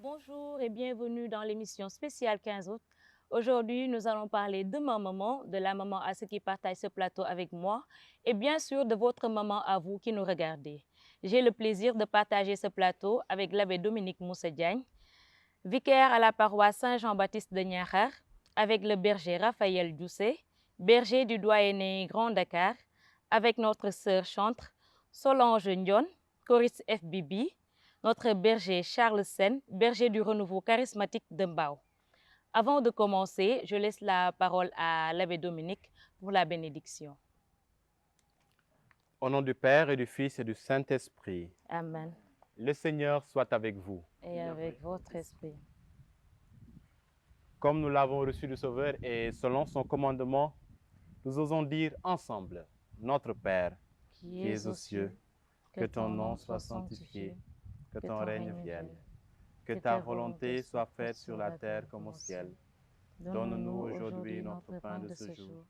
Bonjour et bienvenue dans l'émission spéciale 15 août. Aujourd'hui, nous allons parler de ma maman, de la maman à ceux qui partagent ce plateau avec moi et bien sûr de votre maman à vous qui nous regardez. J'ai le plaisir de partager ce plateau avec l'abbé Dominique Moussa Diagne, vicaire à la paroisse Saint-Jean-Baptiste de Niakhar, avec le berger Raphaël Doucet, berger du doyenné Grand Dakar, avec notre sœur chantre Solange Ndion, choriste FBB, notre berger Charles Sen, berger du renouveau charismatique de Mbao. Avant de commencer, je laisse la parole à l'abbé Dominique pour la bénédiction. Au nom du Père et du Fils et du Saint-Esprit, Amen. le Seigneur soit avec vous. Et avec votre esprit. Comme nous l'avons reçu du Sauveur et selon son commandement, nous osons dire ensemble, Notre Père, qui es aux cieux, que ton nom soit sanctifié, que ton règne vienne, que ta volonté soit faite sur la terre comme au ciel. Donne-nous aujourd'hui notre pain de ce jour.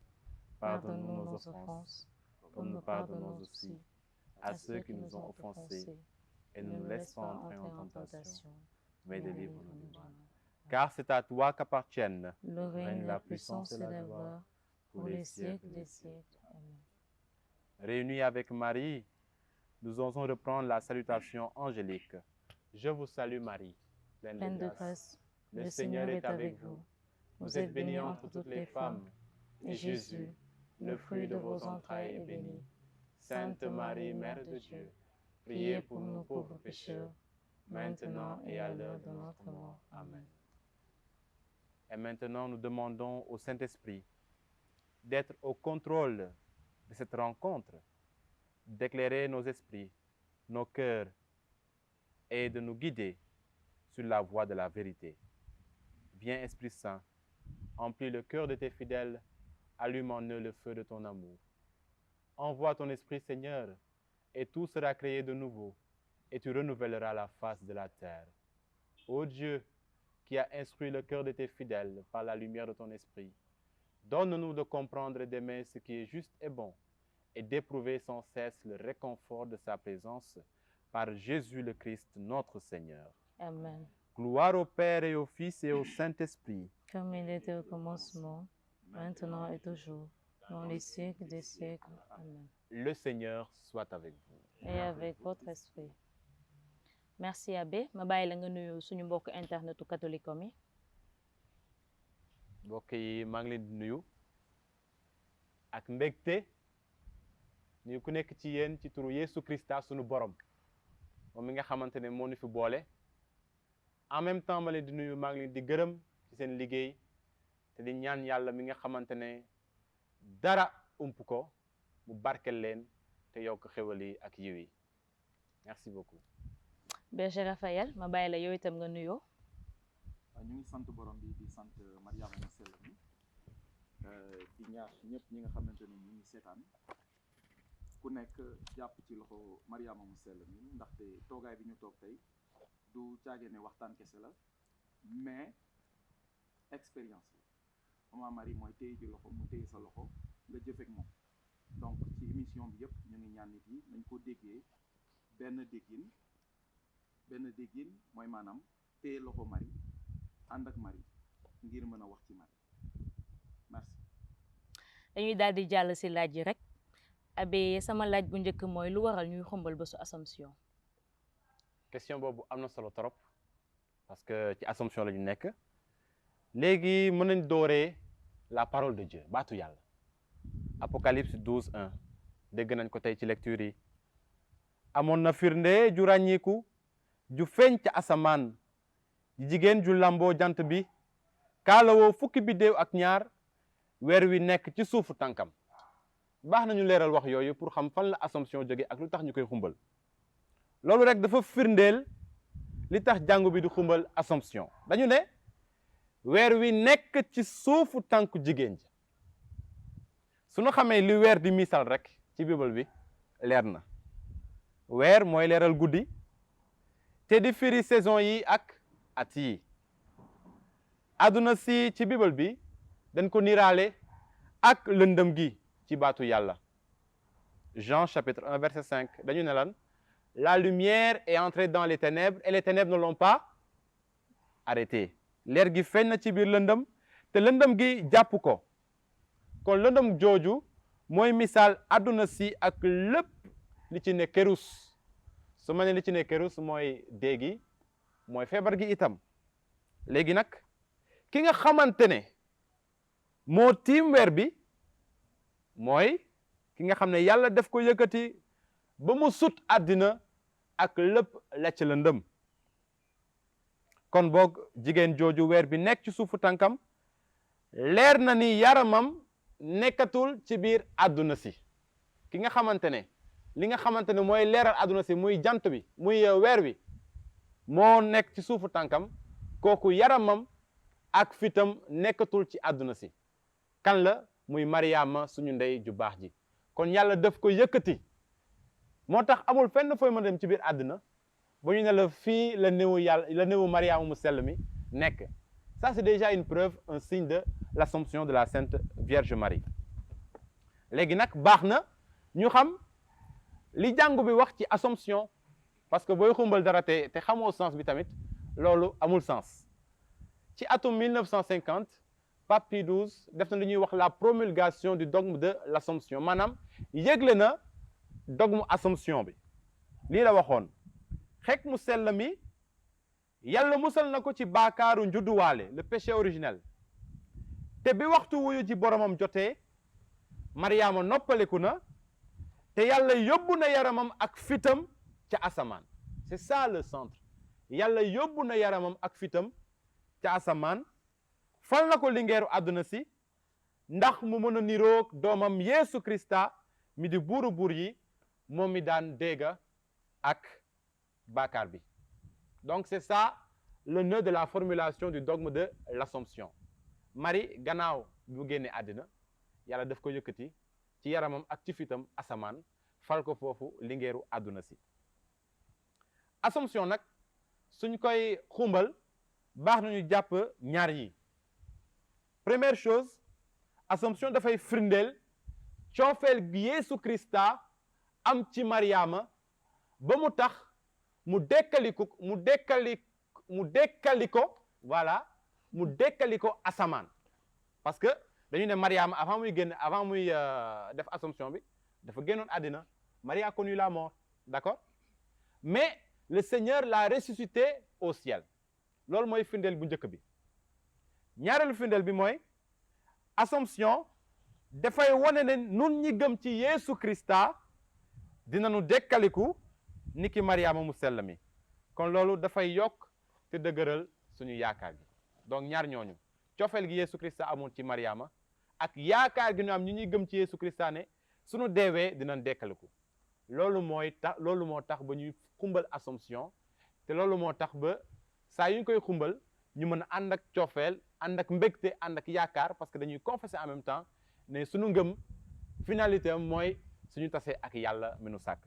Pardonne-nous nos offenses, comme nous pardonnons aussi à ceux qui nous ont offensés, et ne nous laisse pas entrer en tentation, mais délivre-nous du mal. Car c'est à toi qu'appartiennent Le règne, la puissance et la gloire pour les siècles des siècles. Amen. Réunis avec Marie, nous osons reprendre la salutation angélique. Je vous salue Marie, Pleine de grâce, le Seigneur est avec vous. Vous êtes bénie entre toutes les femmes, et Jésus, le fruit de vos entrailles, est béni. Sainte Marie, Mère de Dieu, priez pour nous pauvres pécheurs, maintenant et à l'heure de notre mort. Amen. Et maintenant, nous demandons au Saint-Esprit d'être au contrôle de cette rencontre, d'éclairer nos esprits, nos cœurs et de nous guider sur la voie de la vérité. Viens, Esprit Saint, emplis le cœur de tes fidèles, allume en eux le feu de ton amour. Envoie ton Esprit, Seigneur, et tout sera créé de nouveau, et tu renouvelleras la face de la terre. Ô Dieu, qui as instruit le cœur de tes fidèles par la lumière de ton Esprit, donne-nous de comprendre et d'aimer ce qui est juste et bon, et d'éprouver sans cesse le réconfort de sa présence par Jésus le Christ, notre Seigneur. Amen. Gloire au Père et au Fils et au Saint-Esprit. Comme il était au commencement, maintenant et toujours, dans les siècles des siècles. Amen. Le Seigneur soit avec vous. Et avec votre esprit. Merci Abbé. Ma bàyyi la nga nuyu suñu mbokk internetu catholique yi. mbokk yi maa ngi leen di nuyu ak mbégte nuyu ku nekk ci yéen ci turu Yesu Christa sunu borom moom mi nga xamante ne moo ñu fi boole en même temps ma leen di nuyu maa ngi leen di gërëm ci seen liggéey te di ñaan yàlla mi nga xamante ne dara ump ko mu barkel leen te yokk xéwal yi ak yiw yi merci beaucoup. Berger Raphaël ma bàyyi la yow itam nga nuyoo. ñu ngi sant borom bi di sant Mariama mu sell mi di ñaax ñëpp ñi nga xamante ni ñu ngi seetaan ku nekk jàpp ci loxo Mariama mu sell mi ndaxte toogaay bi ñu toog tey du caagee ne waxtaan kese la mais expérience la Maman Marie mooy téye ci loxo mu téye sa loxo nga jëfeek moom donc ci émission bi yëpp ñu ngi ñaan nit yi nañ ko déggee benn déggin mooy maanaam téye loxo Marie ànd ak Marie ngir mën a wax ci Marie merci. dañuy daal di jàll si laaj yi rek Abbé sama laaj bu njëkk mooy lu waral ñuy xumbal bésu Assomption. question boobu am na solo trop parce que ci Assomption la ñu nekk léegi mën nañ dooree la parole de Dieu baatu yàlla Apocalypse 12:1 dégg nañ ko tey ci lecture yi amoon na firnde ju ràññiku ju feeñ ca asamaan jigéen ju lamboo jant bi kaalawoo fukki biddéew ak ñaar weer wi nekk ci suufu tànkam baax nañu leeral wax yooyu pour xam fan la Assomption jóge ak lu tax ñu koy xumbal loolu rek dafa firndeel li tax jàngu bi di xumbal Assomption dañu ne weer wi nekk ci suufu tànku jigéen ji suñu xamee li weer di misaal rek ci Bible bi leer na weer mooy leeral guddi te di firi saison yi ak at yi àdduna si ci Bible bi dañ ko niraale ak lëndëm gi ci baatu yàlla Jean chapitre 1 verset 5 dañu ne lan la lumière est entrée dans les ténèbres et les ténèbres ne l'ont pas arrêté leer gi feeñ na ci biir lëndëm te lëndëm gi jàpp ko kon lëndëm jooju mooy misaal àdduna si ak lépp li ci ne kerus su ma ne li ci ne kerus mooy dee gi mooy feebar gi itam léegi nag ki nga xamante ne moo tiim weer bi mooy ki nga xam ne yàlla def ko yëkkati ba mu sut àddina ak lépp la ci lëndëm kon boog jigéen jooju weer bi nekk ci suufu tànkam leer na ni yaramam nekkatul ci biir àdduna si ki nga xamante ne li nga xamante ne mooy leeral àdduna si muy jant bi muy weer wi moo nekk ci suufu tànkam kooku yaramam ak fitam nekkatul ci àdduna si kan la muy Mariama suñu ndey ju baax ji kon yàlla daf ko yëkkati moo tax amul fenn fooy mën dem ci biir àdduna ba ñu ne la fii la néewu yàlla la néewu Mariama mu sell mi nekk ça c'est déjà une preuve un signe de l'Assomption de la Sainte Vierge Marie léegi nag baax na ñu xam li jàngu bi wax ci Assomption parce que booy xumbal dara te xamoo sens bi tamit loolu amul sens ci atum 1950 Pape Pie XII def na lu ñuy wax la promulgation du dogme de l'Assomption maanaam yëgle na dogme Assomption bi lii la waxoon xek mu sell mi yàlla musal na ko ci baakaaru njudduwaale le péché originel te bi waxtu wuyu ci boromam jotee Mariama noppaliku na te yàlla yóbbu na yaramam ak fitam ca asamaan c'est ça le centre yàlla yóbbu na yaramam ak fitam ca asamaan fal na ko lingeeru àdduna si ndax mu mën a niroog doomam Yeesu Krista mi di buuru buur yi moom mi daan dégga ak baakaar bi donc c'est ça le nœud de la formulation du dogme de l'Assomption Marie gannaaw bi mu génnee àddina yàlla daf ko yëkkati ci yaramam ak ci fitam asamaan fal ko foofu lingeeru àdduna si Assomption nag suñ koy xumbal baax nañu jàpp ñaar yi première chose Assomption dafay firndeel coofeel gi Yeesu Krista am ci Mariama ba mu tax mu dekkali ko asamaan parce que dañu ne Mariama avant muy def Assomption bi dafa génnoon àddina Marie a connu la mort d'accord mais le Seigneur l'a ressuscité au ciel loolu mooy firndeel bu njëkk bi ñaareelu firndeel bi mooy Assomption dafay wane ne nun ñi gëm ci Yeesu Krista dinañu dekkaliku niki Mariama mu sell mi kon loolu dafay yokk te dëgëral suñu yaakaar gi donc ñaar ñooñu cofeel gi Yeesu Krista amoon ci Mariama ak yaakaar gi ñu am ñi ñuy gëm ci Yeesu Krista ne suñu deewee dinañ dekkaliku loolu moo tax ba ñuy xumbal Assomption te loolu moo tax ba saa yu ñu koy xumbal ñu mën a ànd ak cofeel ànd ak mbégte ànd ak yaakaar parce que dañuy confesser en même temps ne suñu ngëm finalité am mooy suñu tasee ak yàlla mi nu sàkk.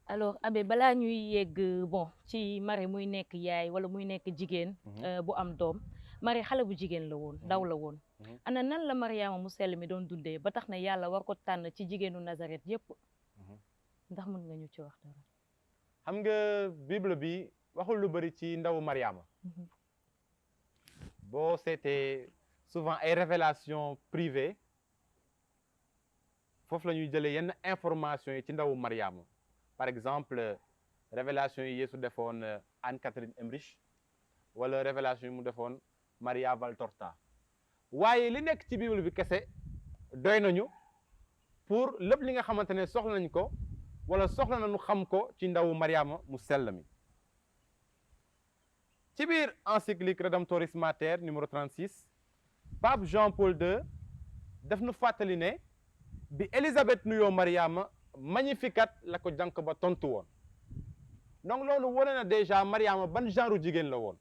alors Abbé balaa ñuy yegg bon ci Marie muy nekk yaay wala muy nekk jigéen bu am doom Marie xale bu jigéen la woon ndaw la woon ana nan la Mariama mu sell mi doon dundee ba tax na yàlla war ko tànn ci jigéenu Nazareth yépp ndax mën nga ñu ci wax dara. xam nga Bible bi waxul lu bari ci ndawu Mariama boo seetee souvent ay révélations privées foofu la ñuy jëlee yenn information yi ci ndawu Mariama par exemple révélation yi Yeesu defoon Anne-Catherine Emmerich wala révélation yi mu defoon Maria Valtorta waaye li nekk ci Bible bi kese doy nañu pour lépp li nga xamante ne soxla nañ ko wala soxla nañu xam ko ci ndawu Mariama mu sell mi ci biir encyclique Redemptoris Mater numéro 36 Pape Jean-Paul II daf nu fàttali ne bi Élisabeth nuyoo Mariama Magnificat la ko jànk ba tontu woon donc loolu wane na déjà Mariama ban genre jigéen la woon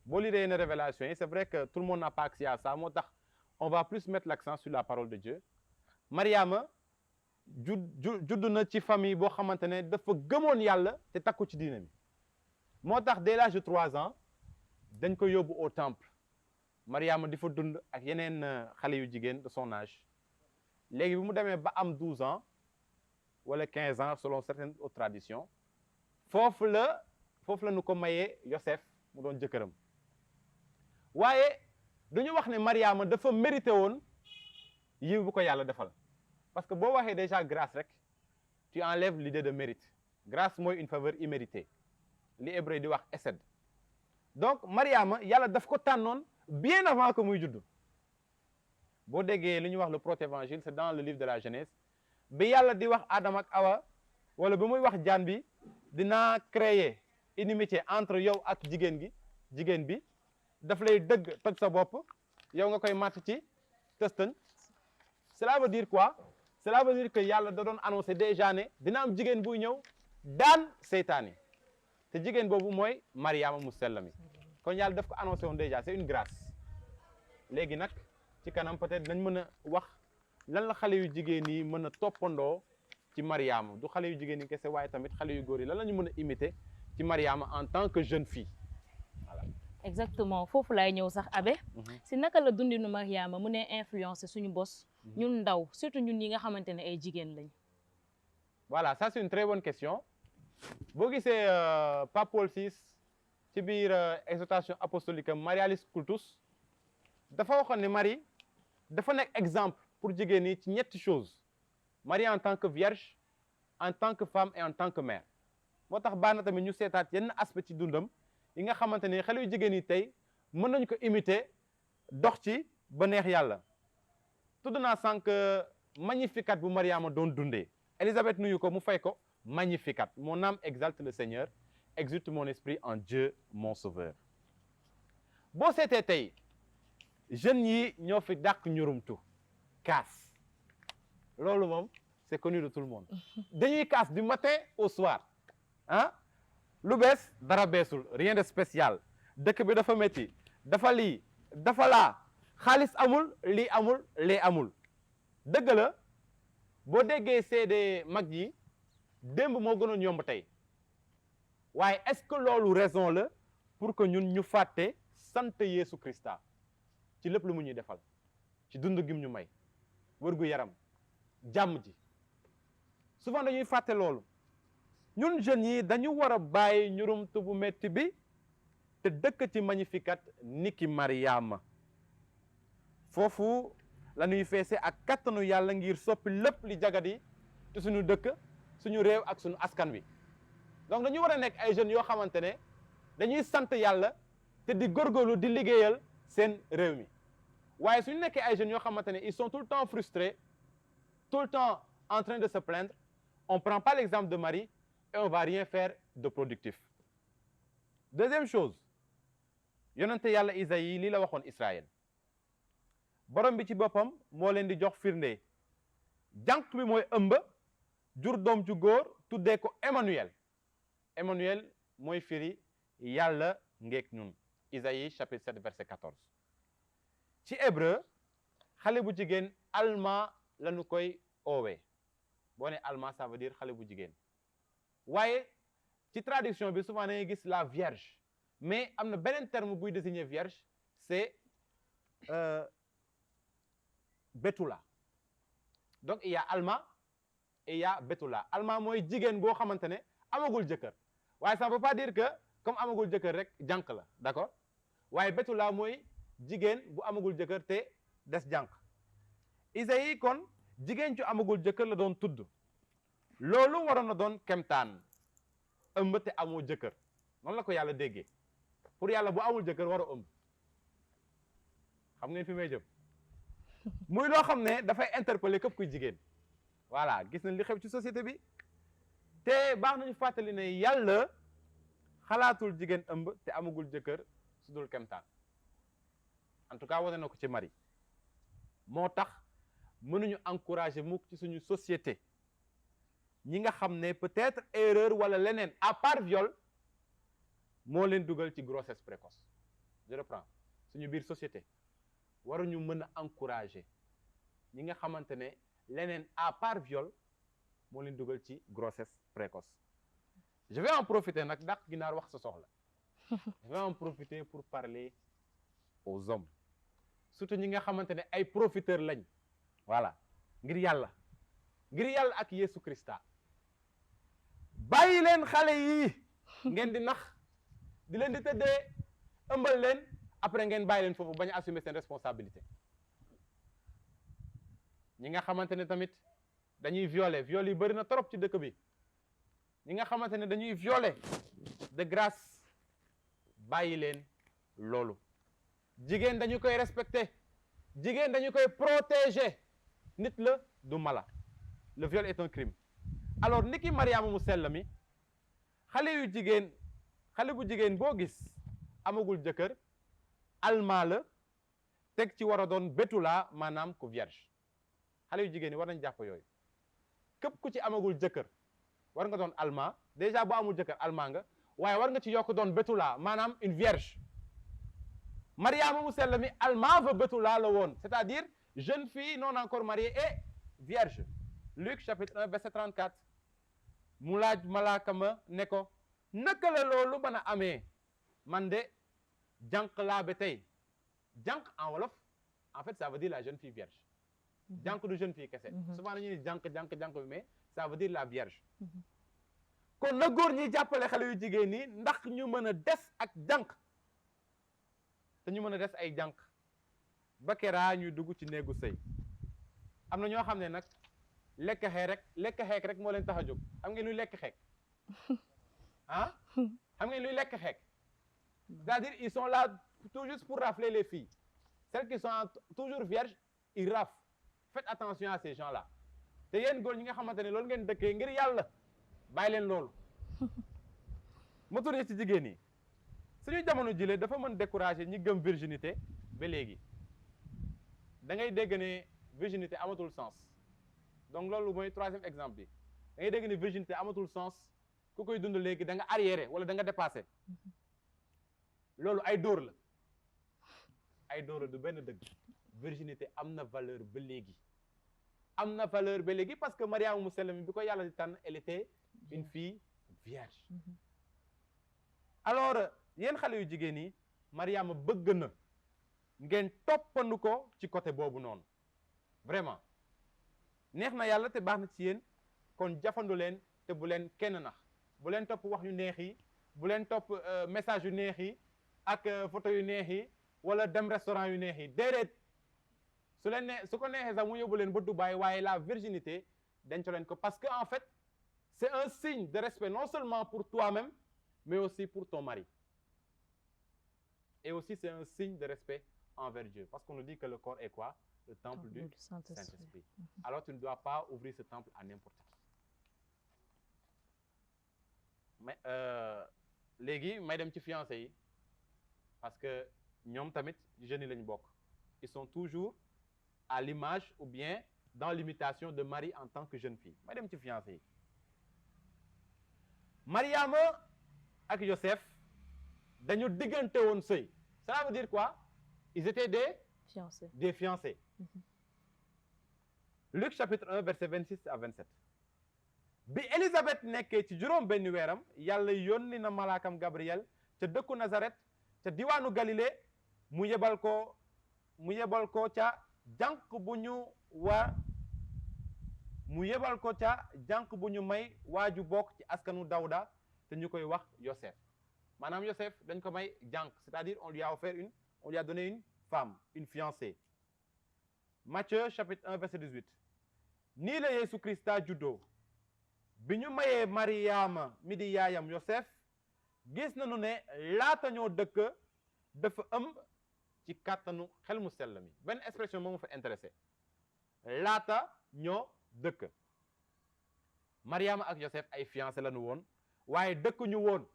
boo liree yenn révélation yi c'est vrai que tout le monde n'a pas accès à ça moo tax on va plus mettre l'accent sur la parole de Dieu Mariama judd na ci famille boo xamante ne dafa gëmoon yàlla te takku ci diine bi moo tax dès l'âge de 3 ans dañ ko yóbbu au temple Mariama di fa dund ak yeneen xale yu jigéen de son âge léegi bi mu demee ba am 12 ans wala 15 ans selon certaines autres traditions foofu la foofu la ñu ko mayee Yosef mu doon jëkkëram waaye duñu wax ne Mariama dafa mérité woon yiw bu ko yàlla defal parce que boo waxee déjà grâce rek tu enlèves l'idée de mérite grâce mooy une faveur imméritée li hébreu di wax hesed donc Mariama yàlla daf ko tànnoon bien avant que muy judd boo déggee li ñuy wax le protévangile c'est dans le livre de la Genèse bi yàlla di wax Adam ak Awa wala ba muy wax jaan bi dinaa créer inimitié entre yow ak jigéen bi daf lay dëgg toj sa bopp yow nga koy màtt ci tëstëñ cela veut dire quoi cela veut dire que yàlla da doon annoncé déjà ne dina am jigéen buy ñëw daan seytaane te jigéen boobu mooy Mariama mu sell mi kon yàlla daf ko annoncé woon déjà c'est une grâce léegi nag ci kanam peut-être nañ mën a wax lan la xale yu jigéen yi mën a toppandoo ci Mariama du xale yu jigéen yi kese waaye tamit xale yu góor yi lan la ñu mën a imiter ci Mariama en tant que jeune fille voilà. exactement foofu laay ñëw sax Abbé si naka la dundinu Mariama mu ne influencer suñu bos ñun ndaw surtout ñun ñi nga xamante ne ay jigéen lañ. voilà ça c'est une très bonne question boo gisee Pape Paul VI ci biir exhortation apostolique Marialis Cultus dafa waxoon ne Marie dafa nekk exemple pour jigéen ñi ci ñetti choses Marie en tant que vierge en tant que femme et en tant que mère moo tax baax na tamit ñu seetaat yenn aspect ci dundam yi nga xamante ne xale yu jigéen ñi tey mën nañu ko imiter dox ci ba neex yàlla tudd naa sànq Magnificat bu Mariama doon dundee Élisabeth nuyu ko mu fay ko Magnificat mon âme exalte le Seigneur exulte mon esprit en Dieu mon sauveur boo seetee tey jeunes yi ñoo fi dàq ñurumtu kaas loolu moom c'est connu de tout le monde dañuy kaas du matin au soir ah lu bees dara beesul rien de spécial dëkk bi dafa métti dafa lii dafa laa xaalis amul lii amul lee amul dëgg la boo déggee seede mag yi démb moo gënoon yomb tey waaye est-ce que loolu raison la pour que ñun ñu fàtte sant Yeesu Christa ci lépp lu mu ñuy defal ci dund gim ñu may wërgu yaram jàmm ji souvent dañuy fàtte loolu ñun jeunes yi dañu war a bàyyi ñurumtu bu metti bi te dëkk ci Magnificat niki Mariama foofu la ñuy feese ak kattanu yàlla ngir soppi lépp li jagadi ci suñu dëkk suñu réew ak suñu askan wi donc dañu war a nekk ay jeunes yoo xamante ne dañuy sant yàlla te di góorgóorlu di liggéeyal seen réew mi waaye suñu nekkee ay jeunes yoo xamante ne ils sont tout le temps frustrés tout le temps en train de se plaindre on prend pas l'exemple de Marie et on va rien faire de productif deuxième chose yonente yàlla Isaïe lii la waxoon Israël borom bi ci boppam moo leen di jox firnde jànq bi mooy ëmb jur doom ju góor tuddee ko Emmanuel Emmanuel mooy firi yàlla ngeek ñun Isaïe chapitre 7 verset 14 ci hébreu xale bu jigéen Alma lañu koy oowee boo ne Alma ça veut dire xale bu jigéen waaye ci traduction bi souvent da ngay gis la vierge mais am na beneen terme buy désigner vierge c'est Betula donc il y a Alma et il y a Betula Alma mooy jigéen boo xamante ne amagul jëkkër waaye ça ne veut pas dire que comme amagul jëkkër rek jànq la d'accord waaye Betula mooy jigéen bu amagul jëkkër te des jànq Isaïe kon jigéen ju amagul jëkkër la doon tudd loolu waroon na doon kemtaan ëmb te amoo jëkkër noonu la ko yàlla déggee pour yàlla bu amul jëkkër war a ëmb xam ngeen fi may jëm muy loo xam ne dafay interpeller képp kuy jigéen voilà gis nañ li xew ci société bi te baax nañu fàttali ne yàlla xalaatul jigéen ëmb te amagul jëkkër su dul kemtaan en tout cas wane na ko ci Marie moo tax mënuñu encourager mukk ci suñu société ñi nga xam ne peut-être erreur wala leneen à part viol moo leen dugal ci grossesse précoce je reprends suñu biir société waruñu mën a encourager ñi nga xamante ne leneen à part viol moo leen dugal ci grossesse précoce je vais en profiter nag dàq ginaar wax sa soxla je vais en profiter pour parler aux hommes surtout ñi nga xamante ne ay profiteurs lañ voilà ngir yàlla ak Yeesu Christa bàyyi leen xale yi ngeen di nax di leen di tëddee ëmbal leen après ngeen bàyyi leen foofu bañ a assumer seen responsabilité ñi nga xamante ne tamit dañuy violer viol yi bëri na trop ci dëkk bi ñi nga xamante ne dañuy violer de grâce bàyyi leen loolu jigéen dañu koy respecter jigéen dañu koy protéger nit la du mala le viol est un crime alors niki Mariama mu sell mi xale bu jigéen boo gis amagul jëkkër almaa la teg ci war a doon betula maanaam ku vierge xale yu jigéen yi war nañ jàpp yooyu képp ku ci amagul jëkkër war nga doon almaa déjà boo amul jëkkër almaa nga waaye war nga ci yokk doon betula maanaam une vierge Mariama mu sell mi almaa va betula la woon c'est-à-dire jeune fille non encore mariée et vierge Luc chapitre 1 verset 34 mu laaj malaaka ma ne ko naka la loolu mën a amee man de jànq laa ba tey jànq en wolof en fait ça veut dire la jeune fille vierge jànq du jeune fille kese souvent dañuy ni jànq bi mais ça veut dire la vierge kon na góor ñi jàppale xale yu jigéen ñi ndax ñu mën a des ak jànq te ñu mën a des ay jànq ba keraa ñuy dugg ci néegu sëy am na ñoo xam ne nag lekk xeek rek moo leen tax a jóg xam ngeen luy lekk xeek ah xam ngeen luy lekk xeek c'est-à-dire ils sont là tout juste pour rafler les filles celles qui sont toujours vierges ils raflent faites attention à ces gens-là te yéen góor ñi nga xamante ne loolu ngeen dëkkee ngir yàlla bàyyi leen loolu ma tuddee ci jigéen ñi suñu jamono jile dafa mën décourager ñi gëm virginité ba léegi da ngay dégg ne virginité amatul sens donc loolu mooy troisième exemple bi da ngay dégg ne virginité amatul sens ku koy dund léegi da nga arriéré wala da nga dépassé loolu ay dóor la du benn dëgg virginité am na valeur ba léegi parce que Mariama mu sell mi bi ko yàlla di tànn elle était une fille vierge alors yéen xale yu jigéen yi Mariama bëgg na ngeen toppandu ko ci côté boobu noonu vraiment neex na yàlla te baax na ci yéen kon jafandu leen te bu leen kenn nax bu leen topp wax yu neex yi bu leen topp message yu neex yi ak photo yu neex yi wala dem restaurant yu neex yi déedéet su ko neexee sax mu yóbbu leen ba Dubaï waaye la virginité denc leen ko parce que en fait c'est un signe de respect non seulement pour toi-même mais aussi pour ton mari et aussi c'est un signe de respect envers Dieu parce qu'on nous dit que le corps est quoi? Le temple du Saint-Esprit. Alors tu ne dois pas ouvrir ce temple à n'importe qui. Mais léegi may dem ci fiancé yi parce que ñoom tamit jeunes yi lañu bokk ils sont toujours à l'image ou bien dans l'imitation de Marie en tant que jeune fille may dem ci fiancé yi Mariama ak Joseph dañu diggante woon sëy ça veut dire quoi? Ils étaient des fiancés. Luc chapitre 1 verset 26 à 27 bi Élisabeth nekkee ci juróom benn weeram yàlla yónni na malaakam Gabriel ca dëkku Nazareth ca diwaanu Galilée mu yebal ko ca jànq bu ñu may waaju bokk ci askanu Dawda te ñu koy wax Yosef maanaam Yosef dañ ko may jànq c'est-à-dire on lui a donné une femme une fiancée. Matthieu chapitre 1 verset 18 nii la Yeesu Krista juddoo bi ñu mayee Mariama mi di yaayam Yosef gis nañu ne laata ñoo dëkk dafa ëmb ci kàttanu xel mu sell mi benn expression moo ma fa intéressé laata ñoo dëkk Mariama ak Yosef ay fiancé lañu woon waaye dëkkuñu woon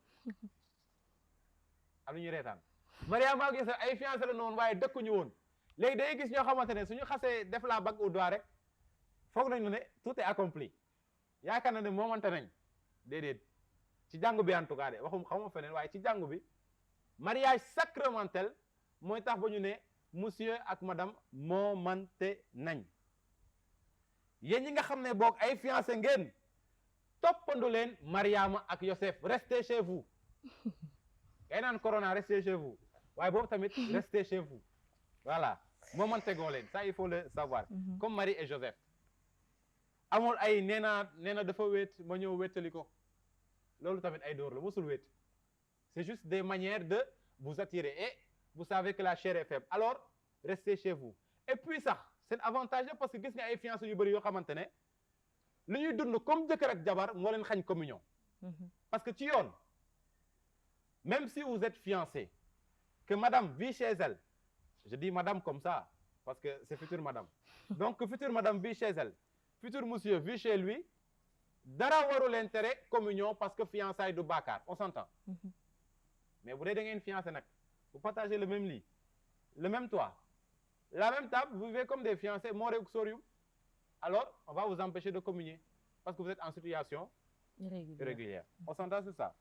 am na ñuy reetaan Mariama ak Yosef ay fiancé lañu woon waaye dëkkuñu woon léegi day gis ñoo xamante ne suñu xasee def la bague au doigt rek foog nañu ne tout est accompli yaakaar na ne moomante nañ déedéet ci jàngu bi en tout cas de waxum xamuma feneen waaye ci jàngu bi mariage sacramentel mooy tax ba ñu ne monsieur ak madame moomante nañ yéen ñi nga xam ne boog ay fiancé ngeen toppandu leen Mariama ak Yosef restez chez vous kay naan corona restez chez vous waaye boobu tamit restez chez vous voilà moomante goo leen ça il faut le savoir comme Marie et Joseph amul ay nee na dafa wéet ma ñëw wéetali ko loolu tamit ay dóor la musul wéet c'est juste des manières de vous attirer et vous savez que la chair est faible alors restez chez vous et puis sax c'est avantage parce que gis nga ay fiancés yu bëri yoo xamante ne li ñuy dund comme jëkkër ak jabar moo leen xañ communion parce que ci yoon même si vous êtes fiancé que madame vit chez elle je dis madame comme ça parce que c'est future madame donc future madame vit chez elle futur monsieur vit chez lui dara warul l'intérêt communion parce que fiançailles du bàkkaar on s'entend mais bu dee da ngeen fiancé nag vous partagez le même lit le même toit la même table vous vivez comme des fiancés moo rew sorium alors on va vous empêcher de communier parce que vous êtes en situation irrégulière on s'entend sur ça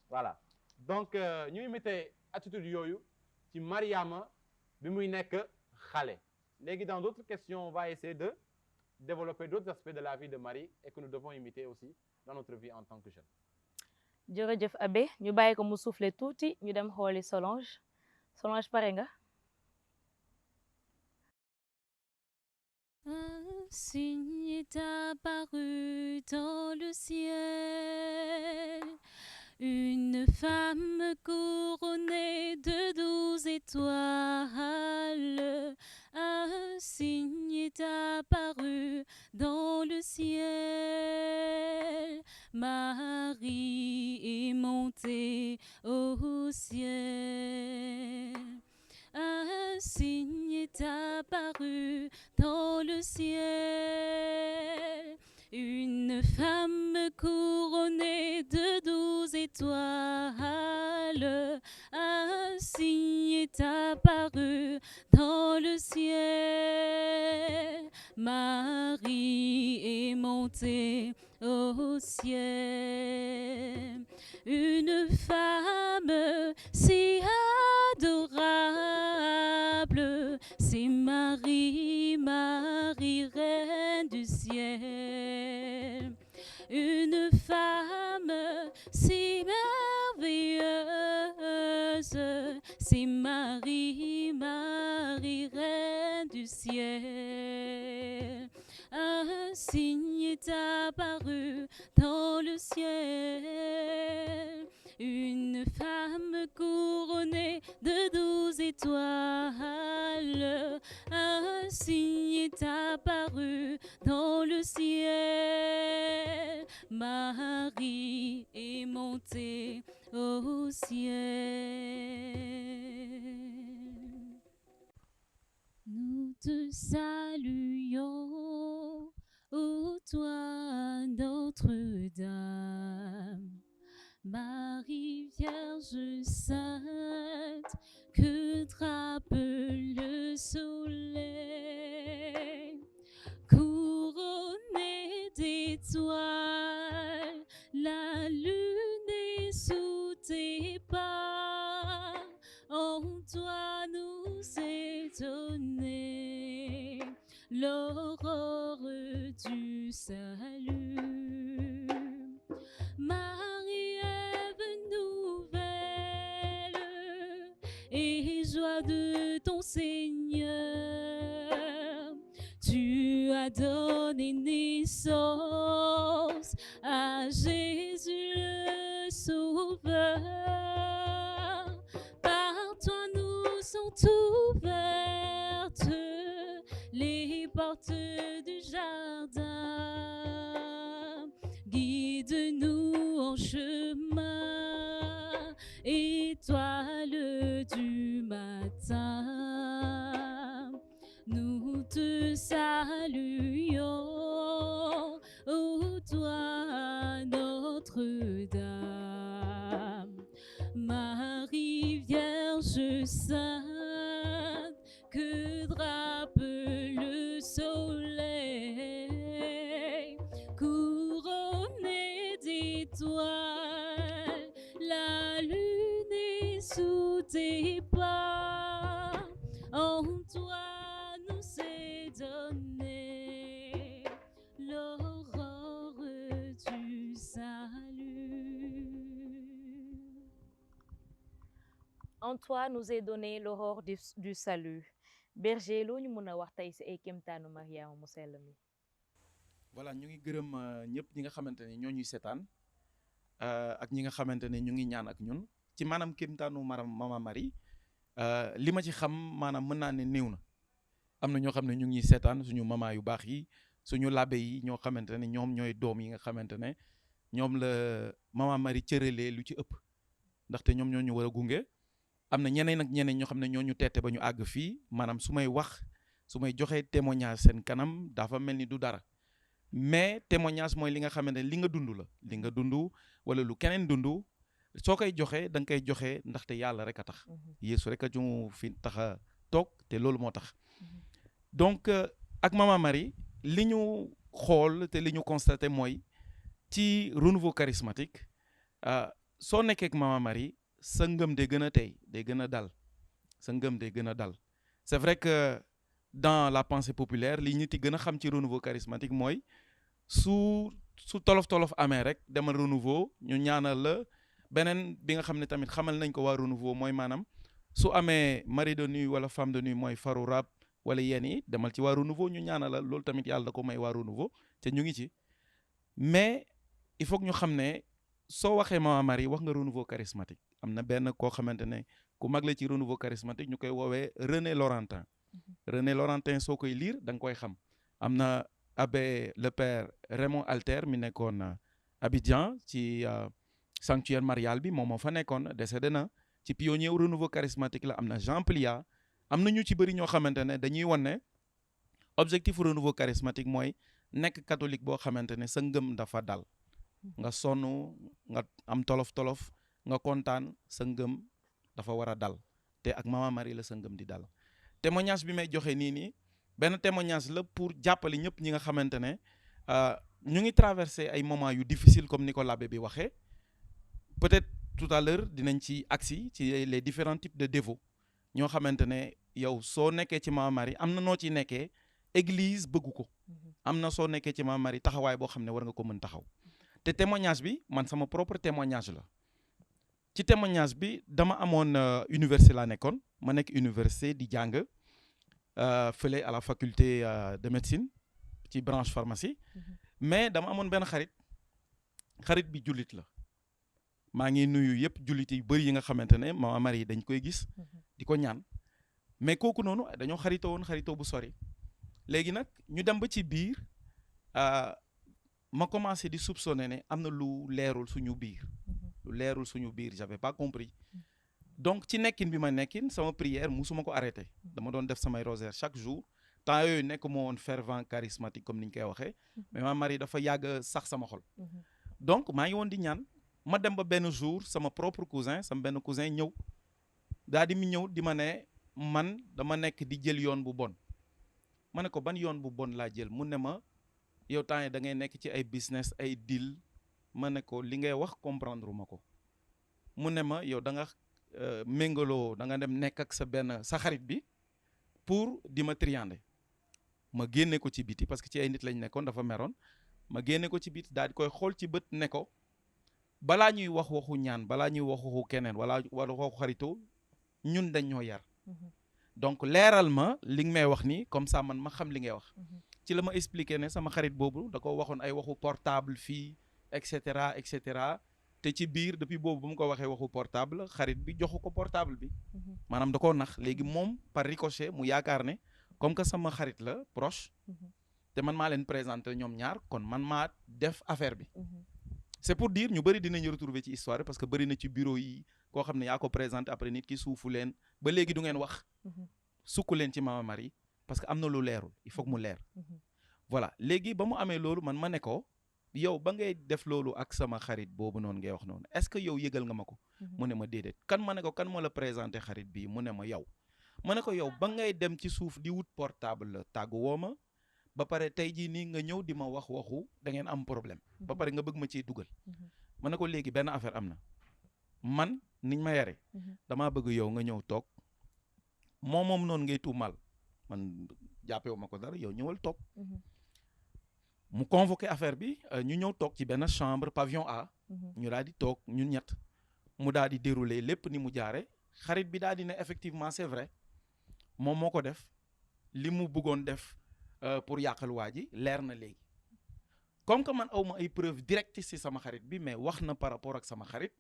voilà donc ñu imité attitude yooyu ci Mariama bi muy nekk xale léegi dans d'autres questions on va essayer de développer d'autres aspects de la vie de Marie et que nous devons imiter aussi dans notre vie en tant que jeunes. jërëjëf Abbé ñu bàyyi ko mu souffler tuuti ñu dem xooli Solange Solange pare nga. Un signe est apparu dans le ciel, une femme couronnée de 12 étoiles. Un signe est apparu dans le ciel, Marie est montée au ciel. Un signe est apparu dans le ciel, une femme couronnée de 12 étoiles. Un signe est apparu dans le ciel, Marie est montée au ciel. Une femme si adorable, c'est Marie, Marie, reine du ciel. Une femme si merveilleuse, c'est Marie, Marie, reine du ciel. Un signe est apparu dans le ciel, une femme couronnée de 12 étoiles. Un signe est apparu dans le ciel, Marie est montée au ciel. Nous te saluons, ô toi Notre-Dame, Marie Vierge sainte, que drape le soleil, couronnée d'étoiles, la lune est sous tes pas. En toi nous étonner, l'aurore du salut. Marie, Ève nouvelle, et joie de ton Seigneur, tu as donné naissance à Jésus le Sauveur. Par toi nous sont ouvertes les portes du jardin. Guide-nous en chemin, étoile du matin. Nous te saluons, ô toi Notre-Dame, Marie Vierge sainte, que drape le soleil, couronnée d'étoiles, la lune est sous tes pas. En toi nous s'est donné l'aurore du salut. En toi nous est donné l'aurore du salut. Berger loo ñu mën a wax tey si ay kéemtaanu Mariama mu sell mi. voilà ñu ngi gërëm ñëpp ñi nga xamante ne ñoo ñuy seetaan ak ñi nga xamante ne ñu ngi ñaan ak ñun ci maanaam kéemtaanu Mama Marie li ma ci xam maanaam mën naa ne néew na am na ñoo xam ne ñu ngi seetaan suñu mama yu baax yi suñu labbe yi ñoo xamante ne ñoom ñooy doom yi nga xamante ne ñoom la Mama Marie cëralee lu ci ëpp ndaxte ñoom ñoo ñu war a gunge am na ñeneen ak ñeneen ñoo xam ne ñoo ñu teete ba ñu àgg fii maanaam su may wax su may joxee témoignage seen kanam dafa mel ni du dara mais témoignage mooy li nga xamante ne li nga dund la li nga dund wala lu keneen dund soo koy joxee da nga koy joxe ndaxte yàlla rek a tax Yeesu rek a ñu fi tax a toog te loolu moo tax donc ak Mama Marie li ñu xool te li ñu constaté mooy ci renouveau charismatique soo nekkee ak Mama Marie sa ngëm day gën a tey day gën a dal sa ngëm day gën a dal c'est vrai que dans la pensée populaire li nit yi gën a xam ci renouveau charismatique mooy su tolof amee rek demal renouveau ñu ñaanal la beneen bi nga xam ne tamit xamal nañ ko waa renouveau mooy maanaam su amee mari de nuit wala femme de nuit mooy faru rab wala yéen yi demal ci waa renouveau ñu ñaanal la loolu tamit yàlla da ko may waa renouveau te ñu ngi ci mais il faut que ñu xam ne soo waxee Mama Marie wax nga renouveau charismatique am na benn koo xamante ne ku mag la ci renouveau charismatique ñu koy woowee René Laurentin René Laurentin soo koy lire da nga koy xam am na abbé le père Raymond Alter mi nekkoon Abidjan ci sanctuaire marial bi moom moo fa nekkoon décédé na ci pionnier renouveau charismatique la am na Jean Plia am na ñu ci bëri ñoo xamante ne dañuy wan ne objectif renouveau charismatique mooy nekk catholique boo xamante ne sa ngëm dafa dal nga sonn nga am tolof nga kontaan sa ngëm dafa war a dal te ak Mama Marie la sa ngëm di dal témoignage bi may joxe nii benn témoignage la pour jàppale ñëpp ñi nga xamante ne ñu ngi traversé ay moments yu difficile comme ni ko l'abbé bi waxee peut-être tout à l'heure dinañ ci agsi ci les différents types de dévots ñoo xamante ne yow soo nekkee ci Mama Marie am na noo ci nekkee église bëggu ko am na soo nekkee ci Mama Marie taxawaay boo xam ne war nga ko mën taxaw te témoignage bi man sama propre témoignage la ci témoignage bi dama amoon université laa nekkoon ma nekk université di jàng fële à la faculté de médecine ci branche pharmacie mais dama amoon benn xarit bi jullit la maa ngi nuyu yëpp jullit yu bëri yi nga xamante ne Mama Marie dañ koy gis di ko ñaan mais kooku noonu dañoo xaritoo bu sori léegi nag ñu dem ba ci biir ma commencé di soupçonner ne am na lu leerul suñu biir j'avais pas compris donc ci nekkin bi ma nekkin sama prière musuma ko arrêté dama doon def samay rosaire chaque jour temps yooyu nekk moo woon fervent charismatique comme ni ñu koy waxee mais Mama Marie dafa yàgg sax sama xol donc maa ngi woon di ñaan ma dem ba benn jour sama propre cousin sama benn cousin ñëw daal di mi ñëw di ma ne man dama nekk di jël yoon bu bon ma ne ko ban yoon bu bon laa jël mu ne ma yow temps yi da ngay nekk ci ay business ay deal ma ne ko li ngay wax comprendre ma ko mu ne ma yow da nga méngaloo da nga dem nekk ak sa xarit bi pour di ma triander ma génne ko ci biti parce que ci ay nit lañ nekkoon dafa meroon ma génne ko ci biti daal di koy xool ci bët ne ko balaa ñuy wax waxu ñaan balaa ñuy wax waxu keneen wala waxu xaritoo ñun dañ ñoo yar donc leeral ma li nga may wax nii comme ça man ma xam li ngay wax ci la ma expliqué ne sama xarit boobu da ko waxoon ay waxu portable fii et cetera te ci biir depuis boobu bu mu ko waxee waxu portable xarit bi joxu ko portable bi maanaam da koo nax léegi moom par ricochet mu yaakaar ne comme que sama xarit la proche te man maa leen présenté ñoom ñaar kon man maa def affaire bi c'est pour dire ñu bëri dinañu retrouver ci histoire parce que bëri na ci bureau yi koo xam ne yaa ko présenté après nit ki suufu leen ba léegi du ngeen wax sukk leen ci Mama Marie parce que am na lu leerul il faut que mu leer voilà léegi ba mu amee loolu man ma ne ko yow ba ngay def loolu ak sama xarit boobu noonu ngay wax noonu est-ce que yow yëgal nga ma ko mu ne ma déedéet kan ma ne ko kan moo la présenté xarit bii mu ne ma yow ma ne ko yow ba ngay dem ci suuf di wut portable la tàggu woo ma ba pare tey jii nii nga ñëw di ma wax waxu da ngeen am problème ba pare nga bëgg ma ciy dugal ma ne ko léegi benn affaire am na man niñ ma yare damaa bëgg yow nga ñëw toog moom noonu ngay tuumal man jàppewu ma ko dara yow ñëwal toog mu convoqué affaire bi ñu ñëw toog ci benn chambre pavillon A ñu daal di toog ñun ñett mu daal di dérouler lépp ni mu jaare xarit bi daal di ne effectivement c'est vrai moom moo ko def li mu bëggoon def pour yàqal waa ji leer na léegi comme que man awma ay preuve directe ci sama xarit bi mais wax na par rapport ak sama xarit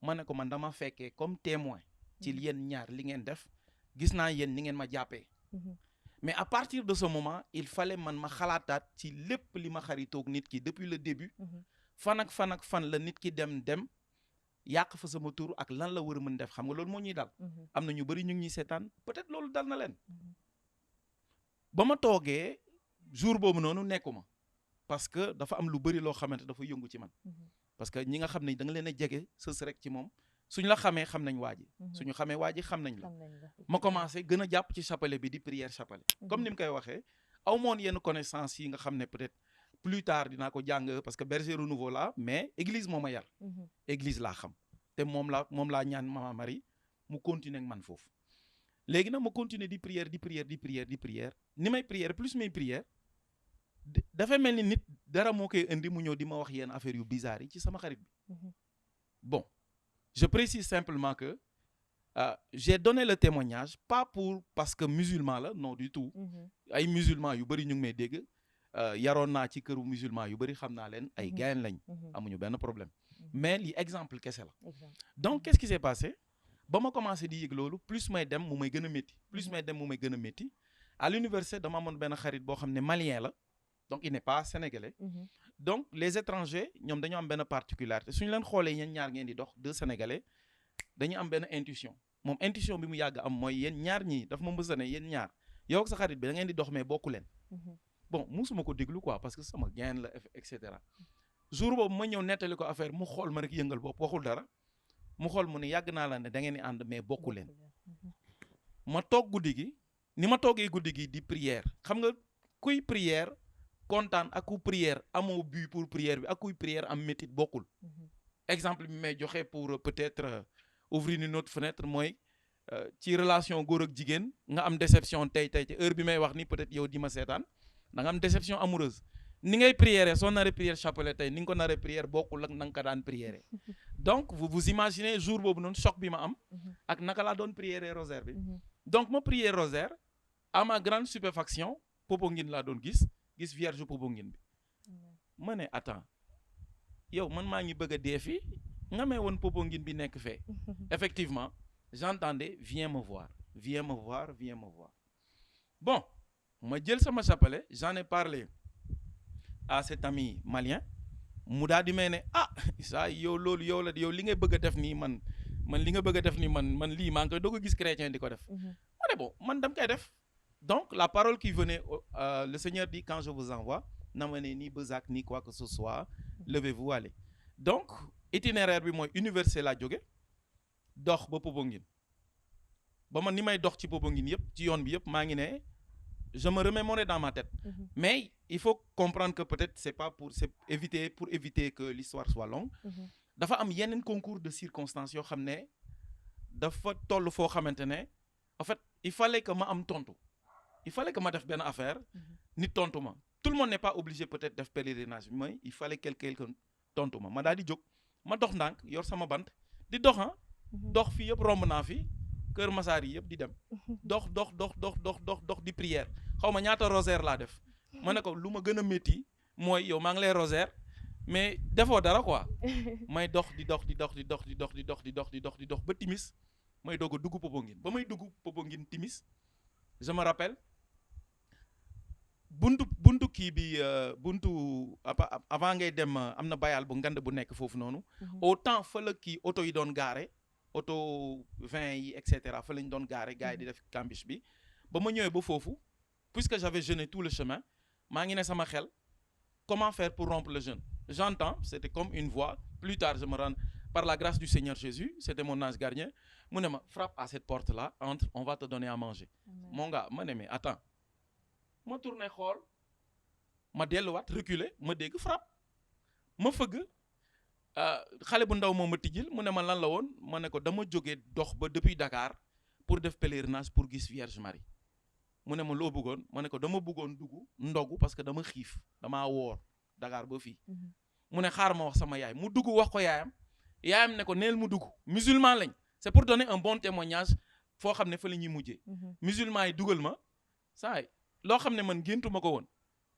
ma ne ko man dama fekkee comme témoin ci yéen ñaar li ngeen def gis naa yéen ni ngeen ma jàppee mais à partir de ce moment il fallait man ma xalaataat ci lépp li ma xaritoog nit ki depuis le début fan ak fan la nit ki dem yàq fa sama tur ak lan la war a mën def xam nga loolu moo ñuy dal am na ñu bëri ñu ngi ñuy seetaan peut-être loolu dal na leen ba ma toogee jour boobu noonu nekkuma parce que dafa am lu bëri loo xamante dafa yëngu ci man parce que ñi nga xam ne da nga leen a jege sës rek ci moom suñ la xamee xam nañ waa ji suñu xamee waa ji xam nañ la ma commencé gën a jàpp ci chapelet bi di prière chapelet comme ni mu koy waxee aw moon yenn connaissance yi nga xam ne peut-être plus tard dinaa ko jàng parce que berger renouveau la mais église moo ma yar église laa xam te moom laa ñaan Mama Marie mu continuer ak man foofu léegi nag ma continuer di prière ni may prière plus may prière dafay mel ni nit dara moo koy indi mu ñëw di ma wax yenn affaire yu bizarre yi ci sama xarit bi bon je précise simplement que j'ai donné le témoignage pas parce que musulman la non du tout ay musulman yu bëri ñu ngi may dégg yaroon naa ci këru musulman yu bëri xam naa leen ay gayen lañ amuñu benn problème mais li exemple kese la donc qu'est-ce qui s'est passé ba ma commencé di yëg loolu plus may dem mu may gën a métti à l'université dama amoon benn xarit boo xam ne malien la donc il n'est pas sénégalais donc les étrangers ñoom dañu am benn particularité suñu leen xoolee yéen ñaar ngeen di dox deux sénégalais dañu am benn intuition moom intuition bi mu yàgg am mooy yéen ñaar ñii daf ma mës a ne yéen ñaar yow ak sa xarit bi da ngeen di dox mais bokku leen bon musuma ko déglu quoi parce que sama gain la et cetera jour boobu ma ñëw nettali ko affaire mu xool ma rek yëngal bopp waxul dara mu xool mu ne yàgg naa la ne da ngeen di ànd mais bokku leen ma toog guddi gi ni ma toogee guddi gi di prière xam nga kuy prière kontaan ak ku prière amoo but pour prière bi ak kuy prière am métit bokkul exemple bi may joxe pour peut-être ouvrir une autre fenêtre mooy ci relation góor ak jigéen nga am déception tey ci heure bi may wax ni peut-être yow di ma seetaan da nga am déception amoureuse ni ngay prière soo naree prière chapelet tey ni nga ko naree prière bokkul ak na nga ko daan prière donc vous imaginez jour boobu noonu choc bi ma am ak naka laa doon prière rosaire bi donc ma prière rosaire à ma grande stupéfaction Popenguine laa doon gis vierge Popenguine bi ma ne attends yow man maa ngi bëgg a dee fii nga may woon Popenguine bi nekk fee effectivement j'entendais viens me voir bon ma jël sama chapelet j'en ai parlé à cet ami malien mu daal di may ne saa yow loolu yow la yow li ngay bëgg a def nii man li nga bëgg a def nii man lii maa ngi koy doog a gis chrétien di ko def ma ne bon man dam koy def donc la parole qui venait le Seigneur dit quand je vous envoie n'amenez ni besac ni quoi que ce soit levez-vous allez donc itinéraire bi mooy université laa jóge dox ba Popenguine ba man ni may dox ci Popenguine yëpp ci yoon bi yëpp maa ngi ne je me remémorais dans ma tête mais il faut comprendre que peut-être c'est pour éviter que l'histoire soit longue dafa am yeneen concours de circonstances yoo xam ne dafa toll foo xamante ne en fait il fallait que ma am tontu il fallait que ma def benn affaire nit tontu ma tout le monde n'est pas obligé peut-être def pèlerinage bi mooy il fallait quelqu'un tontu ma daal di jóg ma dox ndànk yor sama bant di dox dox fii yëpp romb naa fi Kër Masaar yi yëpp di dem dox di prière xaw ma ñaata rosaire laa def ma ne ko lu ma gën a métti mooy yow maa ngi lay rosaire mais defoo dara quoi may dox di dox ba timis may doog a dugg Popenguine ba may dugg Popenguine timis je me rappelle buntu kii bi buntu avant ngay dem am na bayal bu ngand bu nekk foofu noonu autant fa la kii oto yi doon gaare auto 20 yi et cetera fa lañ doon gaare gars yi di def cambiche bi ba ma ñëwee ba foofu puisque j'avais jeûné tout le chemin maa ngi ne sama xel comment faire pour rompre le jeûne j'entends c'était comme une voix plus tard je me rends par la grâce du Seigneur Jésus c'était mon ange gardien mu ne ma frappe à cette porte là entre on va te donner à manger mon gars ma ne mais attends ma tourné xool ma delluwaat reculer ma dégg frappe ma fëgg xale bu ndaw moom ma tijjil mu ne ma lan la woon ma ne ko dama jógee dox ba depuis Dakar pour def pèlerinage pour gis Vierge Marie mu ne ma loo bëggoon ma ne ko dama bëggoon dugg ndogu parce que dama xiif damaa woor Dakar ba fii mu ne xaar ma wax sama yaay mu dugg wax ko yaayam ne ko neel mu dugg musulman lañ c'est pour donner un bon témoignage foo xam ne fa la ñuy mujjee musulman yi dugal ma saay loo xam ne man géntuma ko woon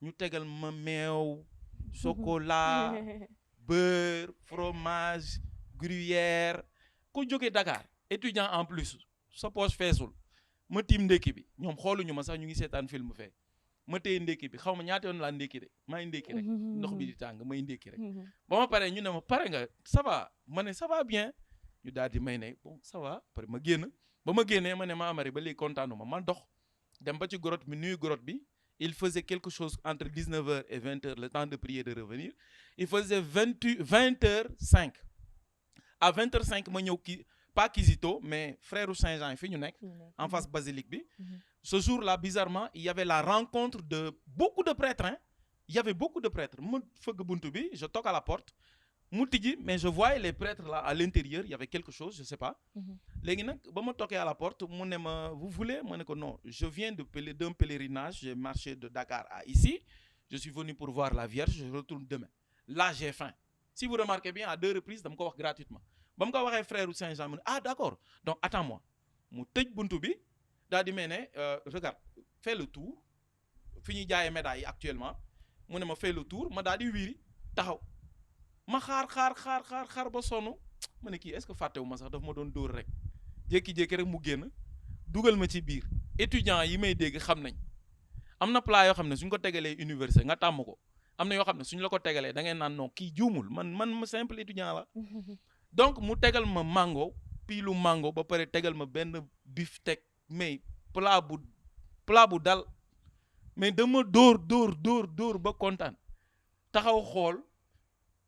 ñu tegal ma meew chocolat beurre fromage gruyère ku jóge Dakar étudiant en plus sa poche feesul ma tiim ndékki bi ñoom xooluñu ma sax ñu ngi seetaan film fee ma téye ndékki bi xaw ma ñaata yoon laa ndékki de maa ngi ndékki rek ndox bi di tàng may ndékki rek ba ma pare ñu ne ma pare nga ça va ma ne ça va bien ñu daal di may ne bon ça va après ma génn ba ma génnee ma ne ma amari ba léegi kontaanuma ma dox dem ba ci grotte bi nuyu grotte bi il faisait quelque chose entre 19h et 20h le temps de prier de revenir il faisait 20h05 à 20h05 ma ñëw ki pas Kizito mais frère Saint-Jean yi fi ñu nekk en face basilique bi ce jour-là bizarrement il y avait la rencontre de beaucoup de prêtres hein. Il y avait beaucoup de prêtres ma fëgg buntu bi je toque à la porte mu tijji mais je voyais les prêtres là à l'intérieur il y avait quelque chose je sais pas léegi nag ba ma toqué à la porte mu ne ma vous voulez ma ne ko non je viens d'un pèlerinage j'ai marché de Dakar à ici je suis venu pour voir la Vierge je retourne demain là j'ai faim si vous remarquez bien à 2 reprises dama ko wax gratuitement ba mu ko waxee frère Saint-Jean mu ne ah d'accord donc attends-moi mu tëj buntu bi daal di mel ne regarde fais le tour fi ñuy jaayee médailles yi actuellement mu ne ma fais le tour ma daal di wiiri taxaw ma xaar ba sonn ma ne kii est-ce que fàttewu ma sax daf ma doon dóor rek jékki-jékki rek mu génn dugal ma ci biir étudiants yi may dégg xam nañ am na plat yoo xam ne suñ ko tegalee université nga tàmm ko am na yoo xam ne suñ la ko tegalee da ngeen naan non kii juumul man ma simple étudiant la donc mu tegal ma mango piilu mango ba pare tegal ma benn beefsteak mais plat bu dal mais dama dóor ba kontaan taxaw xool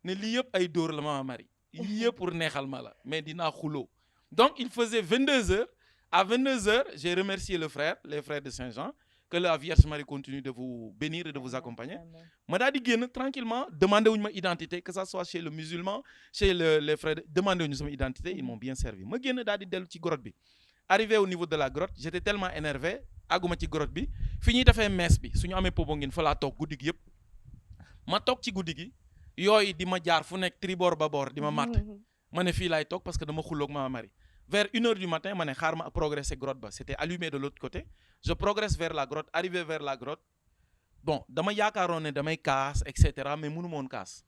ne lii yëpp ay dóor la Mama Marie lii yëpp pour neexal ma la mais dinaa xuloo donc il faisait 22h à 22h j'ai remercié les frères de Saint-Jean que la Vierge Marie continue de vous bénir et de vous accompagner ma daal di génn tranquillement demandé wuñu ma identité que ça soit chez le musulman chez les frères demandé wuñu sama identité ils m'ont bien servi ma génn daal di dellu ci grotte bi arrivé au niveau de la grotte j'étais tellement énervé àgguma ci grotte bi fi ñuy defee messe bi suñu amee Popenguine fa laa toog guddi gi yëpp ma toog ci guddi gi yooyu di ma jaar fu nekk tribord babord di ma màtt ma ne fii laay toog parce que dama xulloog Mama Marie vers 1h du matin ma ne xaar ma progresser grotte ba c'était allumé de l'autre côté je progresse vers la grotte arrivé vers la grotte bon dama yaakaaroon ne damay kaas et cetera mais mënu moon kaas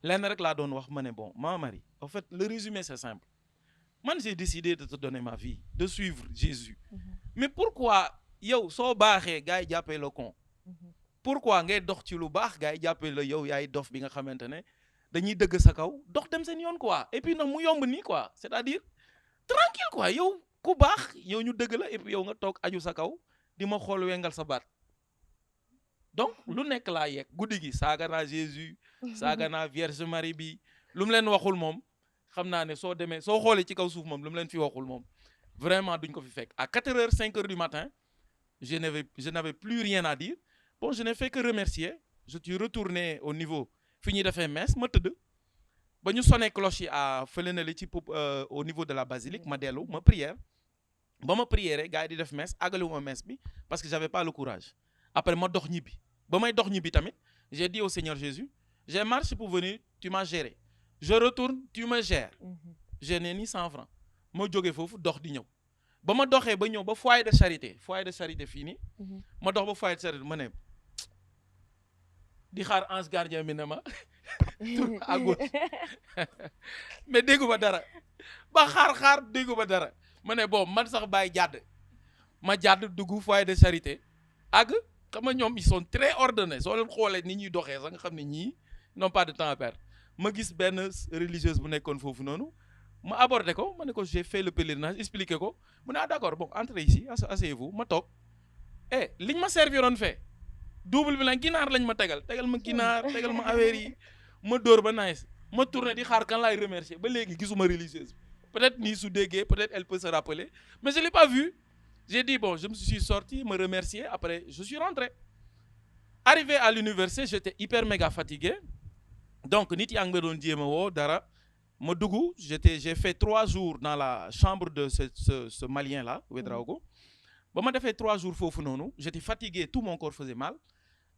lenn rek laa doon wax ma ne bon Mama Marie en fait le résumé c'est simple man j'ai décidé de te donner ma vie de suivre Jésus mais pourquoi yow soo baaxee gars yi jàppee la con pourquoi ngay dox ci lu baax gars yi jàppee la yow yaay dof bi nga xamante ne dañuy dëgg sa kaw dox dem seen yoon quoi et puis nag mu yomb nii quoi c'est-à-dire tranquille quoi yow ku baax yow ñu dëgg la et puis yow nga toog aju sa kaw di ma xool wengal sa baat donc lu nekk laa yegg guddi gi saaga naa Jésus saaga naa Vierge Marie bi lu mu leen waxul moom xam naa ne soo demee soo xoolee ci kaw suuf moom lu mu leen fi waxul moom vraiment duñ ko fi fekk à 4h 5h du matin je n'avais plus rien à dire bon je n'ai fait que remercier je suis retourné au niveau fi ñuy defee messe ma tëdd ba ñu sonné cloche yi à fële na li ci au niveau de la basilique ma dellu ma prière ba ma prière gars yi di def messe àggale wu ma messe bi parce que j'avais pas le courage après ma dox ñibbi ba may dox ñibbi tamit j'ai dit au Seigneur Jésus j'ai marché pour venir tu m'as géré je retourne tu me gères je n'ai ni 100 francs ma jógee foofu dox di ñëw ba ma doxee ba ñëw ba foyer de charité fii nii ma dox ba foyer de charité ma ne di xaar ange gardien bi ne ma tourne à gauche mais déggu ma dara ba xaar déggu ma dara ma ne bon man sax bàyyi ma jàdd dugg foyer de charité àgg xam nga ñoom ils sont très ordonnés soo leen xoolee ni ñuy doxee sax nga xam ne ñii n'ont pas de temps à perdre ma gis benn religieuse bu nekkoon foofu noonu ma abordé ko ma ne ko j'ai fait le pèlerinage expliqué ko mu ne ah d'accord bon entrez ici asseyez-vous ma toog liñ ma serviroon fee double bi la ginaar lañ ma tegal ma ginaar tegal ma affaire yi ma dóor ba nice ma tourné di xaar kan laay remercier ba léegi gisuma religieuse peut-être nii su déggee peut-être elle peut se rappeler mais je l'ai pas vu j'ai dit bon je me suis sorti me remercier après je suis rentré arrivé à l'université j'étais hyper méga fatigué donc nit yaa ngi ma doon jéem a woo dara ma dugg j'ai fait 3 jours dans la chambre de ce malien là Ouedraogo ba ma defee 3 jours foofu noonu j'étais fatigué tout mon corps faisait mal